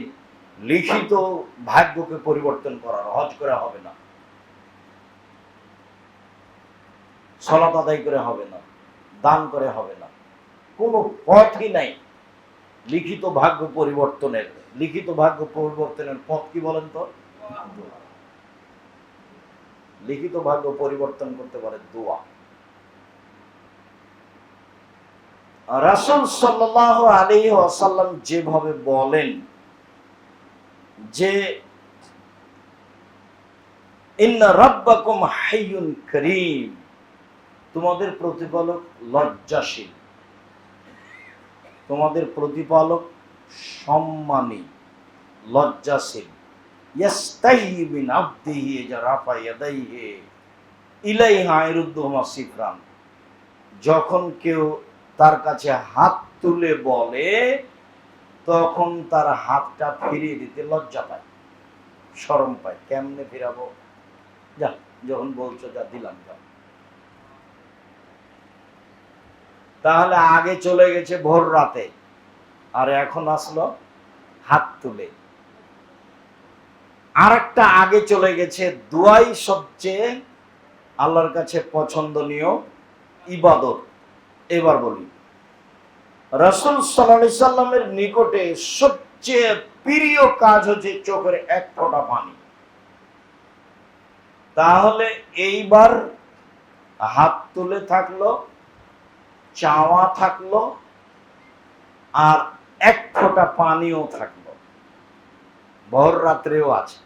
লিখিত ভাগ্যকে পরিবর্তন করার। হজ করে হবে না, সালাত আদায় করে হবে না, দান করে হবে না, কোনো পথই নাই লিখিত ভাগ্য পরিবর্তনের। লিখিত ভাগ্য পরিবর্তনের পথ কি বলেন তো? লিখিত ভাগ্য পরিবর্তন করতে পারে দোয়া। রাসূল সাল্লাল্লাহু আলাইহি ওয়াসাল্লাম যেভাবে বলেন যে ইন্না রাব্বাকুম হাইয়ুন কারীম, তোমাদের প্রতিপালক লজ্জাশীল, তোমাদের প্রতিপালক সম্মানী, লজ্জাশীল। ইয়াস্তাহি মিন আবদিহি ইযা রাফা ইয়াদাইহি ইলাইহা ইয়ারুদ্দুহুমা সিফরান। যখন কেউ তার কাছে হাত তুলে বলে, তখন তার হাতটা ফিরিয়ে দিতে লজ্জা পায়, শরম পায়। কেমনে ফিরাবো? যা, যখন বলছো যা দিলাম, যা। তাহলে আগে চলে গেছে ভোর রাতে, আর এখন আসলো হাত তুলে। আর একটা আগে চলে গেছে, দোয়াই সবচেয়ে আল্লাহর কাছে পছন্দনীয় ইবাদত। এবার বলি, রাসূল সাল্লাল্লাহু আলাইহি সাল্লামের নিকটে সবচেয়ে প্রিয় কাজ হচ্ছে চোখের এক ফোঁটা পানি। তাহলে এইবার হাত তুলে থাকলো, চাওয়া থাকলো, আর এক ফোঁটা পানিও থাকলো, ভোর রাত্রেও আছে।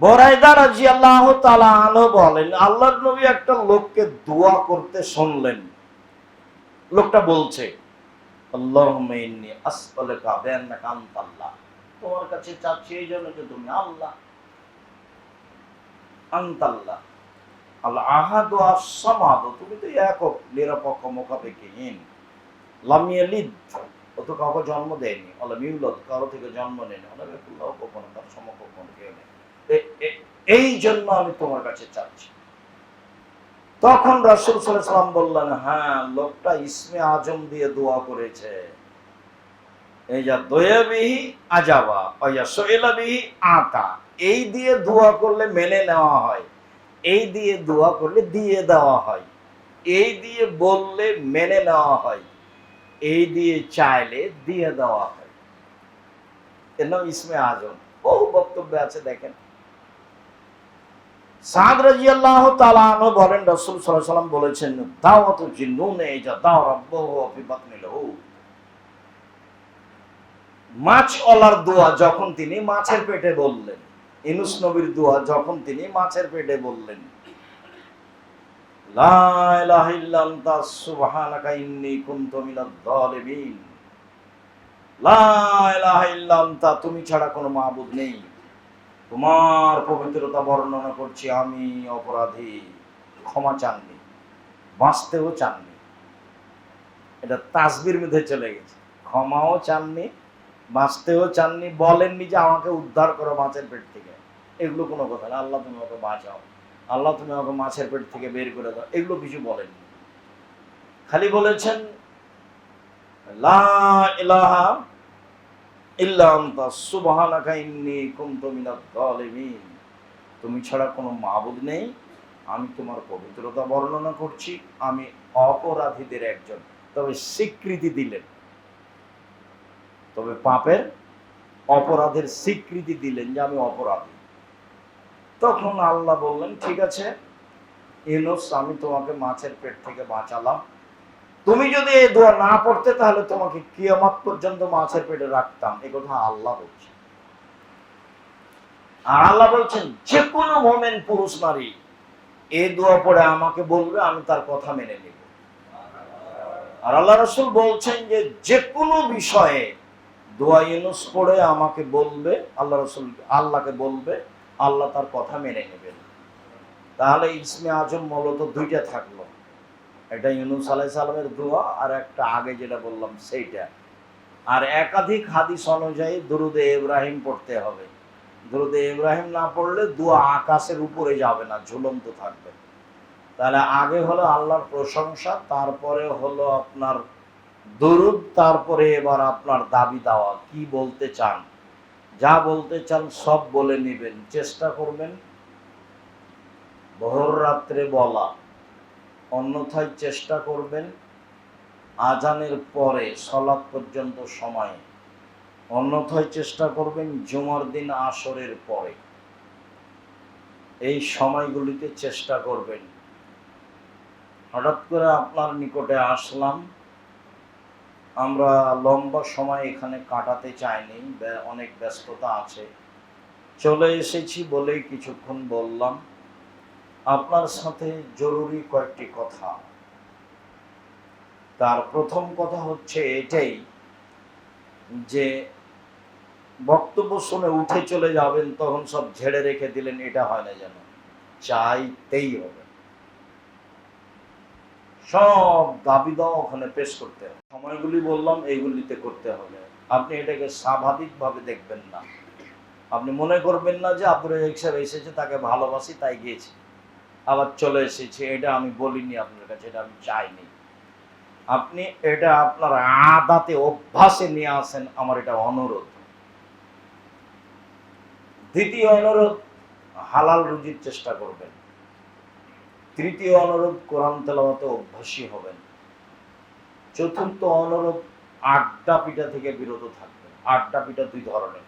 বুরায়দা রাদিয়াল্লাহু তাআলা আনহু বলেন, আল্লাহর নবী একটা লোককে দোয়া করতে শুনলেন। লোকটা বলছে, আল্লাহুম্মা ইন্নী আসআলুকা বিআন্নাকা আনতাল্লাহ, তোমার কাছে চাচ্ছি এই জন্য যে তুমি আল্লাহ। আনতাল্লাহ আল আহাদ ওয়াস সামাদ, তুমি তো একক, নিরপেক্ষ, মুখাপেক্ষীহীন। লাম ইয়ালিদ, ও তো কাউকে জন্ম দেয়নি। ওয়ালাম ইউলাদ, কারো থেকে জন্ম নেয়নি। ওয়ালাম ইয়াকুল লাহু কুফুওয়ান, তার সমকক্ষ কেউ নেই। এই জন্য আমি তোমার কাছে চাচ্ছি। তখন রাসূল সাল্লাল্লাহু আলাইহি ওয়াসাল্লাম বললেন, হ্যাঁ, লোকটা ইসমে আজম দিয়ে দোয়া করেছে। এই যা দোয়া বিহি আজাবা ওয়া সুইলা বিহি আতা, এই দিয়ে দোয়া করলে মেনে নেওয়া হয়, এই দিয়ে দোয়া করলে দিয়ে দেওয়া হয়, এই দিয়ে বললে মেনে নেওয়া হয়, এই দিয়ে চাইলে দিয়ে দেওয়া হয়। এর নাম ইসমে আজম। বহু বক্তব্য আছে, দেখেন। সাদ রাদিয়াল্লাহু তাআলা আনহু বলেন, রাসূল সাল্লাল্লাহু আলাইহি ওয়াসাল্লাম বলেছেন, দাওয়াতু জিন্নুনে ইজা দাও রাব্বুহু ফি বাতনিল হুত। মাছওয়ালার দোয়া যখন তিনি মাছের পেটে বললেন, ইউনূস নবীর দোয়া যখন তিনি মাছের পেটে বললেন, লা ইলাহা ইল্লা আনতা সুবহানাকা ইন্নী কুনতু মিনাজ জালিমিন। লা ইলাহা ইল্লা আনতা, তুমি ছাড়া কোনো মাবুদ নেই, তোমার পবিত্রতা বর্ণনা করছি, আমি অপরাধী। ক্ষমা চাননি, বাঁচতেও চাননি, এটা তাসবির মধ্যে চলে গেছে। ক্ষমাও চাননি, বাঁচতেও চাননি, বলেননি যে আমাকে উদ্ধার করো মাছের পেট থেকে। এগুলো কোনো কথা না। আল্লাহ তুমি আমাকে বাঁচাও, আল্লাহ তুমি আমাকে মাছের পেট থেকে বের করে দাও, এগুলো কিছু বলেননি। খালি বলেছেন লা ইলাহা ইল্লা আনতা সুবহানাকা ইন্নী কুনতু মিনাজ জালিমিন। তুমি ছাড়া কোনো মাবুদ নেই, আমি তোমার পবিত্রতা বর্ণনা করছি, আমি অপরাধীদের একজন। তবে স্বীকৃতি দিলেন, তবে পাপের অপরাধের স্বীকৃতি দিলেন যে আমি অপরাধী। তখন আল্লাহ বললেন, ঠিক আছে ইউনূস, আমি তোমাকে মাছের পেট থেকে বাঁচালাম, তুমি যদি এই দোয়া না পড়তে তাহলে তোমাকে কিয়ামত পর্যন্ত মাছের পেটে রাখতাম। এই কথা আল্লাহ বলছেন। আর আল্লাহ বলছেন যে কোনো মুমিন পুরুষ নারী এই দোয়া পড়ে আমাকে বলবে, আমি তার কথা মেনে নেব। আর আল্লাহ রাসূল বলছেন যে যে কোনো বিষয়ে দোয়া ইউনূস পড়ে আমাকে বলবে, আল্লাহ রাসূল আল্লাহকে বলবে, আল্লাহ তার কথা মেনে নেবেন। তাহলে ইসমে আজম মূলত দুইটা থাকলো, এটা ইউনূস আলাইহিস সালামের দোয়া আর একটা আগে যেটা বললাম সেইটা। আর একাধিক হাদিস অনুযায়ী দুরুদে ইব্রাহিম পড়তে হবে। দুরুদে ইব্রাহিম না পড়লে দোয়া আকাশের উপরে যাবে না, ঝুলন্ত থাকবে। তাহলে আগে হলো আল্লাহর প্রশংসা, তারপরে হলো আপনার দুরুদ, তারপরে এবার আপনার দাবি দাওয়া, কি বলতে চান, যা বলতে চান সব বলে নেবেন। চেষ্টা করবেন ভোর রাত্রে বলা, অন্যথায় চেষ্টা করবেন আজানের পরে সলাৎ পর্যন্ত সময়ে, অন্যথায় চেষ্টা করবেন জুমার দিন আসরের পরে। এই সময়গুলিতে চেষ্টা করবেন। হঠাৎ করে আপনার নিকটে আসলাম, আমরা লম্বা সময় এখানে কাটাতে চাইনি, অনেক ব্যস্ততা আছে, চলে এসেছি বলেই কিছুক্ষণ বললাম। আপনার সাথে জরুরি কয়েকটি কথা। তার প্রথম কথা হচ্ছে এটাই যে বক্তব্য শুনে উঠে চলে যাবেন, তখন সব ঝেড়ে রেখে দিলেন, এটা হয় না, যেন চাইতেই হবে। সব দাবি দাওয়া ওখানে পেশ করতে হবে। সময়গুলি বললাম এইগুলিতে করতে হবে। আপনি এটাকে স্বাভাবিকভাবে দেখবেন না। আপনি মনে করবেন না যে আব্দুর রাজ্জাক সাহেব এসেছে, তাকে ভালোবাসি তাই গিয়েছি, আবার চলে এসেছে। এটা আমি বলিনি আপনার কাছে, এটা আমি চাইনি। আপনি এটা আপনার আদাতে অভ্যাসে নিয়ে আসেন, আমার এটা অনুরোধ। দ্বিতীয় অনুরোধ, হালাল রুজির চেষ্টা করবেন। তৃতীয় অনুরোধ, কোরআন তেলাওয়াতে অভ্যাসী হবেন। চতুর্থ অনুরোধ, আড্ডা পিটা থেকে বিরত থাকবেন। আড্ডা পিটা দুই ধরনের,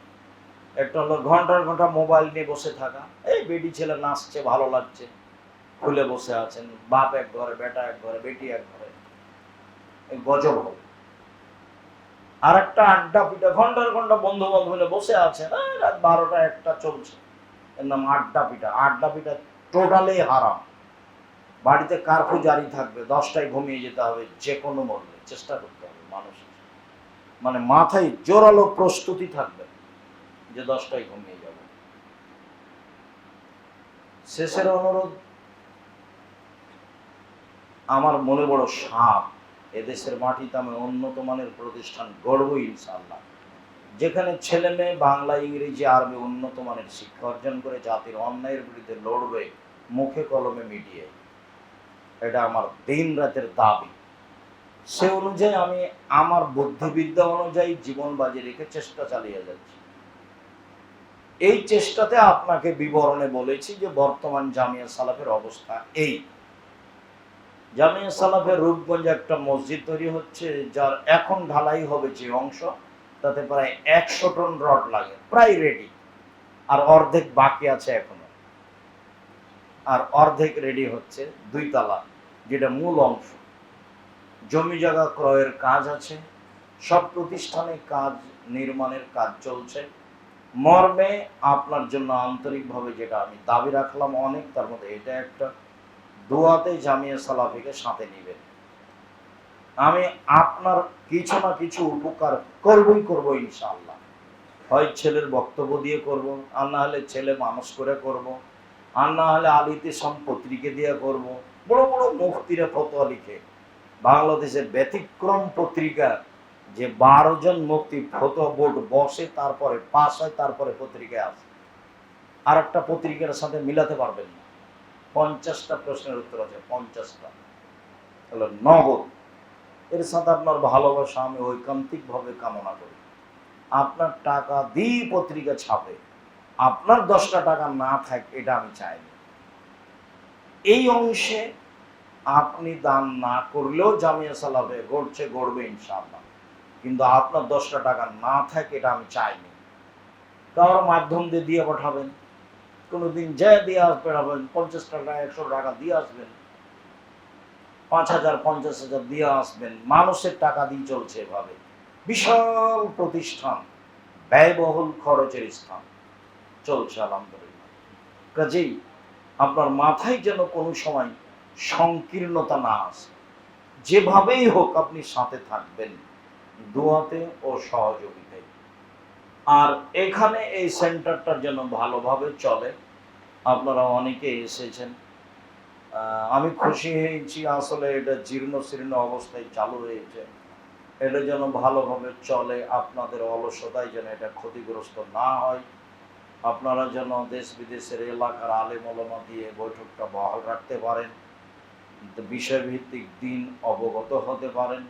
একটা হলো ঘন্টার ঘন্টা মোবাইল নিয়ে বসে থাকা, এই বেটি ছেলে নাচছে ভালো লাগছে, খুলে বসে আছেন, বাপ এক ঘরে, বেটা এক ঘরে, বেটি এক ঘরে, গজব হবে। আর একটা আড্ডা পিটা, ঘন্টার ঘন্টা বন্ধু বান্ধব মিলে বসে আছেন, রাত 12টা 1টা চলছে, এর নাম আড্ডা পিটা। আড্ডা পিটা টোটালি হারাম। বাড়িতে কারফিউ জারি থাকবে, 10টায় ঘুমিয়ে যেতে হবে, যে কোনো মূল্যে চেষ্টা করতে হবে। মানুষ মানে মাথায় জোরালো প্রস্তুতি থাকবে যে 10টায় ঘুমিয়ে যাব। শেষের অনুরোধ, আমার মনে বড় সাপ, এদেশের মাটিতে আমি উন্নত মানের প্রতিষ্ঠান গড়ব ইনশাআল্লাহ, যেখানে ছেলে মেয়ে বাংলা, ইংরেজি, আরবি উন্নত মানের শিক্ষা অর্জন করে জাতির অন্যায়ের বিরুদ্ধে লড়বে, মুখে কলমে মিডিয়ে। এটা আমার দিন রাতের দাবি। সে অনুযায়ী আমি আমার বুদ্ধিবিদ্যা অনুযায়ী জীবন বাজি রেখে চেষ্টা চালিয়ে যাচ্ছি। এই চেষ্টাতে আপনাকে বিবরণে বলেছি যে বর্তমান জামিয়া সালাফের অবস্থা এই। জামিয়া সালাফের রূপগঞ্জে একটা মসজিদ তৈরি হচ্ছে, যার এখন ঢালাই হবে যে অংশ, তাতে প্রায় 100 টন রড লাগে, প্রায় রেডি, আর অর্ধেক বাকি আছে এখনো, আর অর্ধেক রেডি হচ্ছে 2 তলা, যেটা মূল অংশ। জমি জায়গা ক্রয়ের কাজ আছে, সব প্রতিষ্ঠানে কাজ, নির্মাণের কাজ চলছে। মর্মে আপনার জন্য আন্তরিকভাবে যেটা আমি দাবি রাখলাম অনেক, তার মধ্যে এটা একটা, দোয়াতে জামিয়া সালাফিকে সাথে নিবেন। আমি আপনার কিছু না কিছু উপকার করব ইনশাআল্লাহ। হয় ছেলের বক্তব্য দিয়ে করব, আর না হলে ছেলে মানুষ করে করব, আর না হলে আলিতে পত্রিকা দিয়ে করব। বড় বড় মুফতিরা ফতোয়া লিখে, বাংলাদেশের ব্যতিক্রম পত্রিকা, যে 12 জন মুফতি ফতোয়া বোর্ড বসে, তারপরে পাস হয়, তারপরে পত্রিকায় আসে। আর একটা পত্রিকার সাথে মিলাতে পারবেন না। 50টা প্রশ্নের উত্তর আছে, 50টা হলো নগদ। এর সাথে আপনার ভালোবাসা আমি ঐকান্তিকভাবে কামনা করি। আপনার টাকা দিয়ে পত্রিকা ছাপে, আপনার 10টা টাকা না থাকে এটা আমি চাই না। এই অংশে আপনি দান না করলেও জামিয়া সালাফে গড়বে ইনশাআল্লাহ, কিন্তু আপনার 10টা টাকা না থাকে এটা আমি চাইনি। কারোর মাধ্যম দিয়ে পাঠাবেন, কোনোদিন যা দিয়ে পাঠাবেন, 50 টাকা 100 টাকা দিয়ে আসবেন, 5,000 50,000 দিয়ে আসবেন, মানুষের টাকা দিয়ে চলছে এভাবে। বিশাল প্রতিষ্ঠান, ব্যয়বহুল খরচের স্থান চলছে আলহামদুলিল্লাহ। কাজেই আপনার মাথায় যেন কোনো সময় সংকীর্ণতা না আসে। যেভাবেই হোক আপনি সাথে থাকবেন দোয়াতে ও সহযোগিতায়। আর এখানে এই সেন্টারটা যেন ভালোভাবে চলে। আপনারা অনেকে এসেছেন, আমি খুশি হয়েছি। আসলে এটা জীর্ণ শীর্ণ অবস্থায় চালু হয়েছে, এটা যেন ভালোভাবে চলে। আপনাদের অলসতায় যেন এটা ক্ষতিগ্রস্ত না হয়। আপনারা যেন দেশ বিদেশের এলাকার আলেম ওলামা দিয়ে বৈঠকটা বহাল রাখতে পারেন, বিষয়ভিত্তিক দিন অবগত হতে পারেন।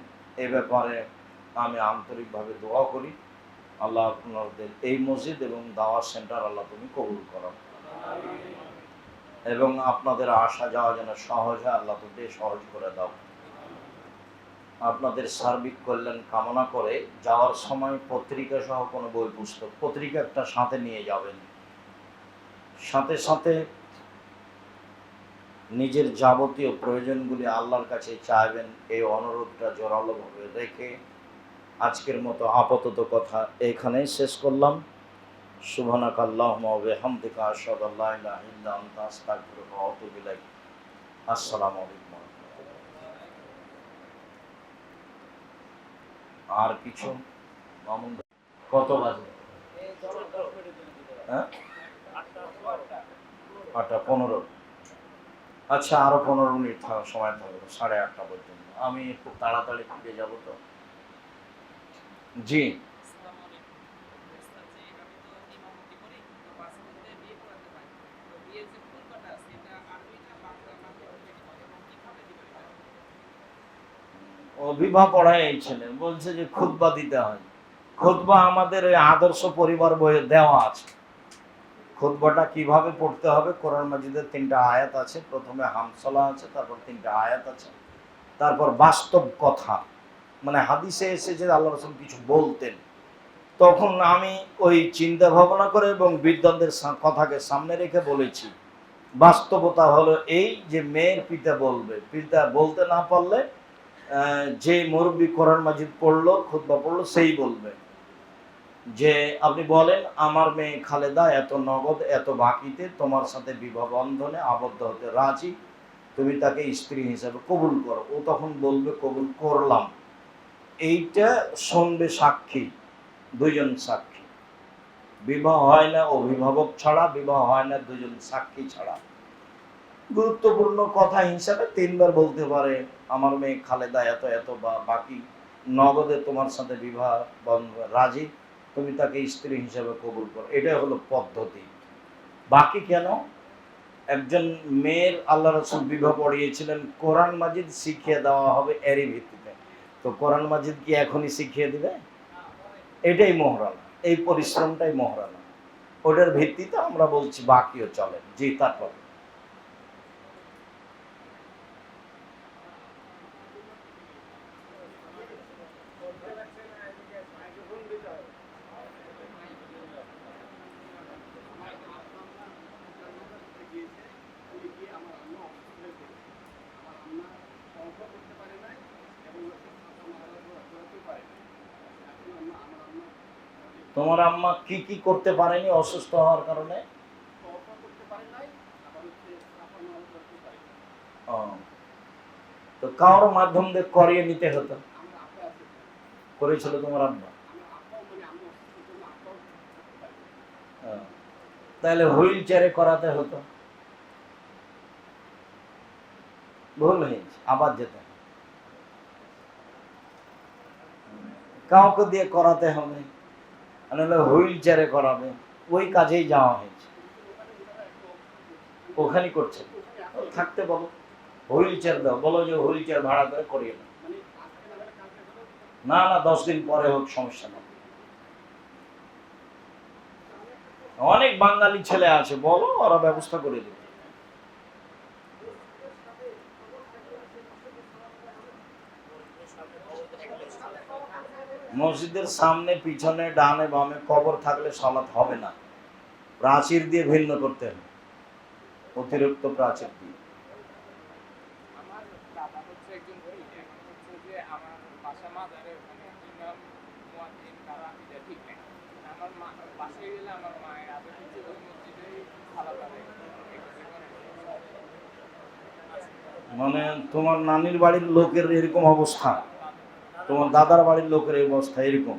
এ ব্যাপারে আমি আন্তরিকভাবে দোয়া করি। আল্লাহ আপনাদের এই মসজিদ এবং দাওয়াত সেন্টার আল্লাহ তুমি কবুল করো, এবং আপনাদের আসা যাওয়া যেন সহজ হয়, আল্লাহ তুমি সহজ করে দাও। আপনাদের সার্বিক কল্যাণ কামনা করে যাওয়ার সময় পত্রিকা সহ কোনো বই পুস্তক, পত্রিকা একটা সাথে নিয়ে যাবেন। সাথে সাথে নিজের যাবতীয় প্রয়োজনগুলি আল্লাহর কাছে চাইবেন, এই অনুরোধটা জোরালোভাবে রেখে আজকের মতো আপাতত কথা এখানেই শেষ করলাম। সুবহানাকা আল্লাহুম্মা ওয়া বিহামদিকা আশহাদু আল্লা ইলাহা ইল্লা আনতা আস্তাগফিরুকা ওয়া আতুবু ইলাইক। আসসালামু আলাইকুম। আর কিছু মামুন, কত বাজে? হ্যাঁ, 8:15। আচ্ছা, আরো 15 মিনিট সময় থাকবে, 8:30 পর্যন্ত। আমি একটু তাড়াতাড়ি ফিরে যাব তো। জি, বিবাহ পড়াইছিলেন, বলছে যে খুতবা দিতে হয়। খুতবা আমাদের ওই আদর্শ পরিবার বইয়ে দেওয়া আছে। খুতবাটা কিভাবে পড়তে হবে, কোরআন মাজিদের 3টা আয়াত আছে। প্রথমে হামসালা আছে, তারপর 3টা আয়াত আছে, তারপর বাস্তব কথা, মানে হাদিসে এসেছে আল্লাহ রাসূল কিছু বলতেন। তখন আমি ওই চিন্তা ভাবনা করে এবং বিদ্বানদের কথাকে সামনে রেখে বলেছি, বাস্তবতা হলো এই যে মেয়ের পিতা বলবে, পিতা বলতে না পারলে যে মুরব্বী কোরআন মাজিদ পড়লো, খুতবা পড়লো, সেই বলবে যে আপনি বলেন আমার মেয়ে খালেদা এত নগদ এত বাকিতে তোমার সাথে বিবাহ বন্ধনে আবদ্ধ হতে রাজি, তুমি তাকে স্ত্রী হিসাবে কবুল করো। ও তখন বলবে কবুল করলাম। এইটা শুনবে সাক্ষী, 2জন সাক্ষী। বিবাহ হয় না অভিভাবক ছাড়া, বিবাহ হয় না 2জন সাক্ষী ছাড়া। গুরুত্বপূর্ণ কথা হিসাবে 3বার বলতে পারে আমার মেয়ে খালেদা এত এত বাকি, নগদে তোমার সাথে বিবাহ রাজি, তুমি তাকে স্ত্রী হিসাবে কবুল করো। এটা হলো পদ্ধতি। বাকি কেন? একজন মেয়ের আল্লাহ রাসূল বিবাহ পড়িয়েছিলেন, কোরআন মাজিদ শিখিয়ে দেওয়া হবে এরই ভিত্তিতে। তো কোরআন মাজিদ কি এখনই শিখিয়ে দিবে? এটাই মহরানা, এই পরিশ্রমটাই মহরানা। ওটার ভিত্তিতে আমরা বলছি বাকিও চলে। জি, তারপর তোমার আম্মা কি কি করতে পারেনি অসুস্থ হওয়ার কারণে? তো কারোর মাধ্যম দিয়ে করিয়ে নিতে হতো, করেছিল তোমার আম্মা? তাহলে হুইল চেয়ারে করাতে হতো। ভুল হয়েছে, আবার যেতে কাউকে দিয়ে করাতে হবে, হুইল চেয়ারে করাবে, ওই কাজেই যাওয়া হয়েছে। ওখানে করছে, থাকতে বলো, হুইল চেয়ার দাও, বলো যে হুইল চেয়ার ভাড়া করে করিয়ে দাও। না না 10 দিন পরে হোক, সমস্যা নেই। অনেক বাঙালি ছেলে আছে, বলো, ওরা ব্যবস্থা করে দেবে। মসজিদের সামনে পিছনে ডানে বামে কবর থাকলে সালাত হবে না, প্রাচীর দিয়ে ভিন্ন করতে হবে, অতিরিক্ত প্রাচীর দিয়ে। আমার দাদা হচ্ছে একজন এখন হচ্ছে যে আমার বাসা মাজারে ওখানে ইমাম মুয়াজ্জিন কারা এটা ঠিক নেই। আমার মা বাসায় গেলে আমার মায়ের আদত হচ্ছে ওই মসজিদেই সালাত আদায় মানে তোমার নানির বাড়ির লোকের এরকম অবস্থা, তোমার দাদার বাড়ির লোকের এই অবস্থা এরকম,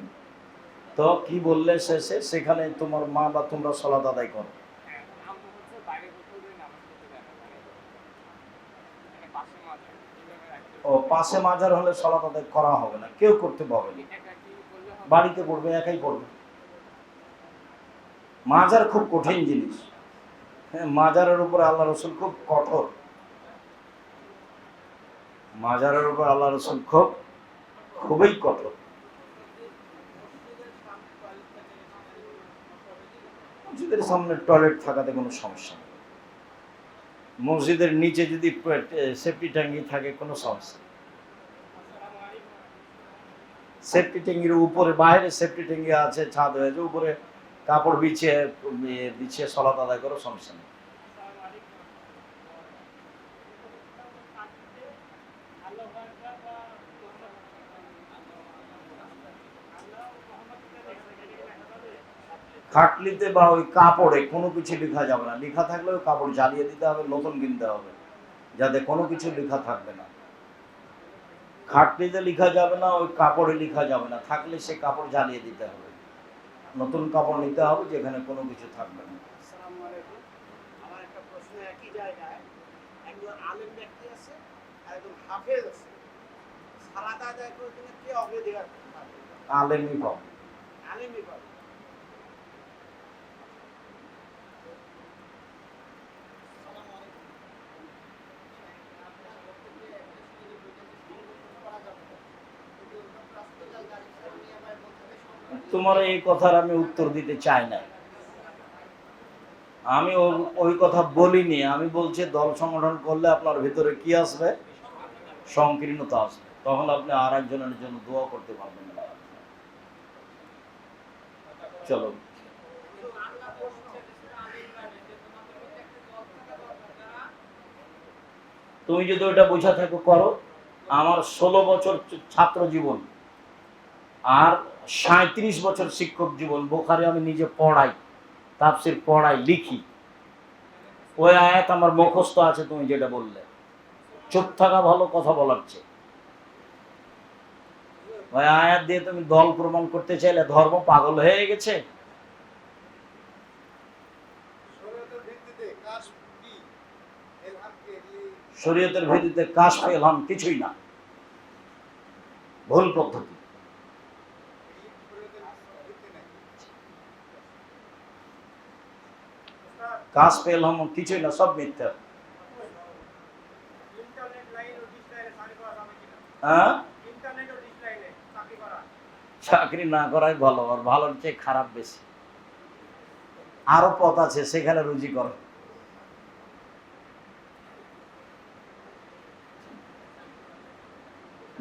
তো কি বললে শেষে সেখানে তোমার মা বা তোমরা সালাত আদায় করো? ও, পাশে মাজার হলে সালাত আদায় করা হবে না, কেউ করতে পারবে না, বাড়িতে পড়বে, একাই পড়বে। মাজার খুব কঠিন জিনিস, হ্যাঁ, মাজারের উপরে আল্লাহ রসুল খুব কঠোর, মাজারের উপর আল্লাহ রসুল খুবই কঠোর। মসজিদের সামনে টয়লেট থাকাতে কোনো সমস্যা নেই, মসজিদের নিচে যদি সেফটি ট্যাঙ্কি থাকে কোনো সমস্যা নেই। সেফটি ট্যাঙ্কির উপরে, বাইরে সেফটি ট্যাঙ্কি আছে, ছাদ হয়েছে, উপরে কাপড় বিছিয়ে বিছিয়ে সালাত আদায় করো, সমস্যা নেই। খাটলিতে বা ওই কাপড়ে কোনো কিছু লেখা যাবে না, লেখা থাকলে ওই কাপড় জ্বালিয়ে দিতে হবে, নতুন কিনতে হবে, যাতে কোনো কিছু লেখা থাকবে না। খাটলিতে লেখা যাবে না, ওই কাপড়ে লেখা যাবে না, থাকলে সে কাপড় জ্বালিয়ে দিতে হবে, নতুন কাপড় নিতে হবে যেখানে কোনো কিছু থাকবে না। আমার একটা প্রশ্ন, একই জায়গায় একজন আলেম ব্যক্তি আছে আর একজন হাফেজ আছে, সালাত আদায় করার জন্য কে অগ্রাধিকার পাবে? আলেমই পাবে। আলেমই পাবে। তোমার এই কথার আমি উত্তর দিতে চাই না, আমি ওই কথা বলিনি, আমি বলছি দল সংগঠন করলে আপনার ভিতরে কি আসবে, সংকীর্ণতা আসবে, তখন আপনি আর একজনের জন্য দোয়া করতে পারবেন না। চলো, তুমি যদি ওইটা বোঝা থাকো করো। আমার 16 বছর ছাত্র জীবন আর 37 বছর শিক্ষক জীবন, বুখারী আমি নিজে পড়াই, তাফসীর পড়াই, লিখি, ওই আয়াত আমার মুখস্থ আছে। তুমি যেটা বললে, চুপ থাকা ভালো কথা বলার চেয়ে। ওই আয়াত দিয়ে তুমি দল প্রমাণ করতে চাইলে ধর্ম পাগল হয়ে গেছে। শরীয়তের ভিত্তিতে কাশফ ইলহাম কিছুই না, ভুল পদ্ধতি। কাশফ ইলহাম কিছুই না, সব মিথ্যা। হ্যাঁ, চাকরি না করাই ভালো, আর ভালোর চেয়ে খারাপ বেশি। আরো পথ আছে, সেখানে রুজি করো।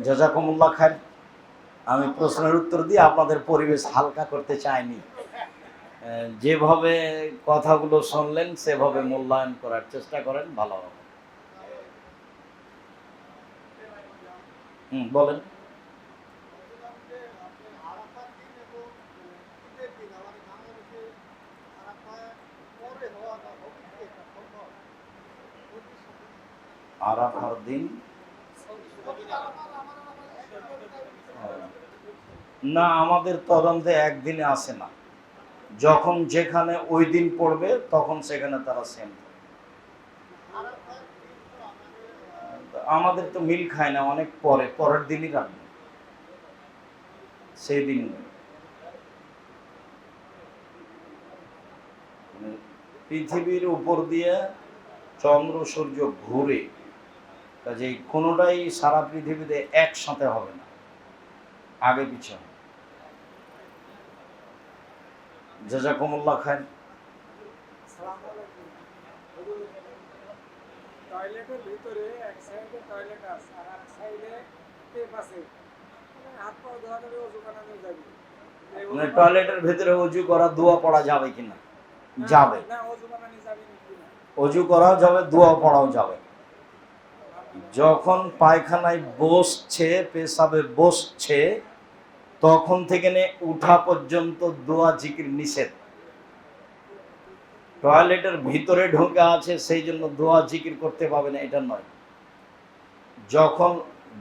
জাযাকুমুল্লাহ খাইর। আমি প্রশ্নের উত্তর দিয়ে আপনাদের পরিবেশ হালকা করতে চাইনি, যেভাবে কথাগুলো শুনলেন সেভাবে মূল্যায়ন করার চেষ্টা করেন, ভালো হবে। বলেন। আরাফার দিন না, আমাদের তদন্তে একদিনে আসে না, যখন যেখানে ওই দিন পড়বে তখন সেখানে তারা সেম। আমাদের তো মিল খায় না, অনেক পরের দিনই রাখবে, সেই দিন পৃথিবীর উপর দিয়ে চন্দ্র সূর্য ঘুরে, কাজেই কোনোটাই সারা পৃথিবীতে একসাথে হবে না। আগে পিছনে। জাযাকুমুল্লাহ খান। টয়লেটের ভিতরে এক সাইডে টয়লেট আছে আর এক সাইডে টেপ আছে, হাত পা ধোয়া যাবে, ওযু বানানো যাবে। মানে টয়লেটের ভেতরে অজু করা, দোয়া পড়া যাবে কিনা? যাবে। না, ওযু বানানো যাবে না। অজু করাও যাবে, দোয়া পড়াও যাবে। যখন পায়খানায় বসছে, পেশাবে বসছে, তখন থেকে নিয়ে উঠা পর্যন্ত দোয়া জিকির নিষেধ। টয়লেটের ভিতরে ঢোকা আছে সেই জন্য দোয়া জিকির করতে পাবে না, এটা নয়। যখন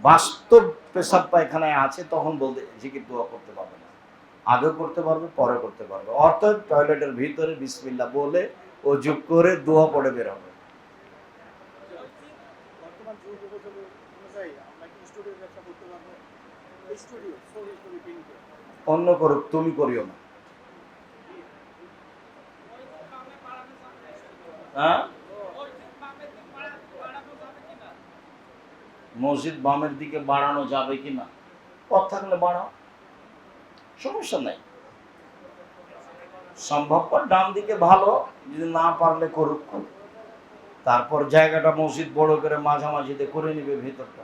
বাস্তব পেশাব পায়খানায় আছে তখন বলতে জিকির দোয়া করতে পারবে না, আগে করতে পারবে, পরে করতে পারবে। অর্থাৎ টয়লেটের ভিতরে বিসমিল্লাহ বলে অজু করে দোয়া পড়ে বের হবে। বর্তমান যুগ অনুযায়ী আমরা কি স্টুডিও ব্যবসা করতে পারবো? স্টুডিও ছবি প্রিন্ট অন্য করুক, তুমি করিও না। হ্যাঁ, মসজিদ বামের দিকে বাড়ানো যাবে কিনা? পথ থাকলে বাড়াও, সমস্যা নাই। সম্ভবপর ডান দিকে ভালো, যদি না পারলে করুক। তারপর জায়গাটা মসজিদ বড় করে মাঝামাঝিতে করে নিবে ভেতরটা।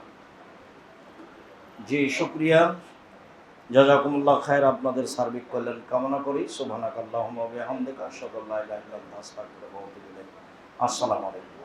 জি, শুকরিয়া, জাযাকুমুল্লাহ খায়ের। আপনাদের সার্বিক কল্যাণ কামনা করি। সুবহানাকাল্লাহুম্মা ওয়া বিহামদিকা আশহাদু আল্লা ইলাহা ইল্লা আনতা আস্তাগফিরুকা ওয়া আতুবু ইলাইক। আসসালামু আলাইকুম।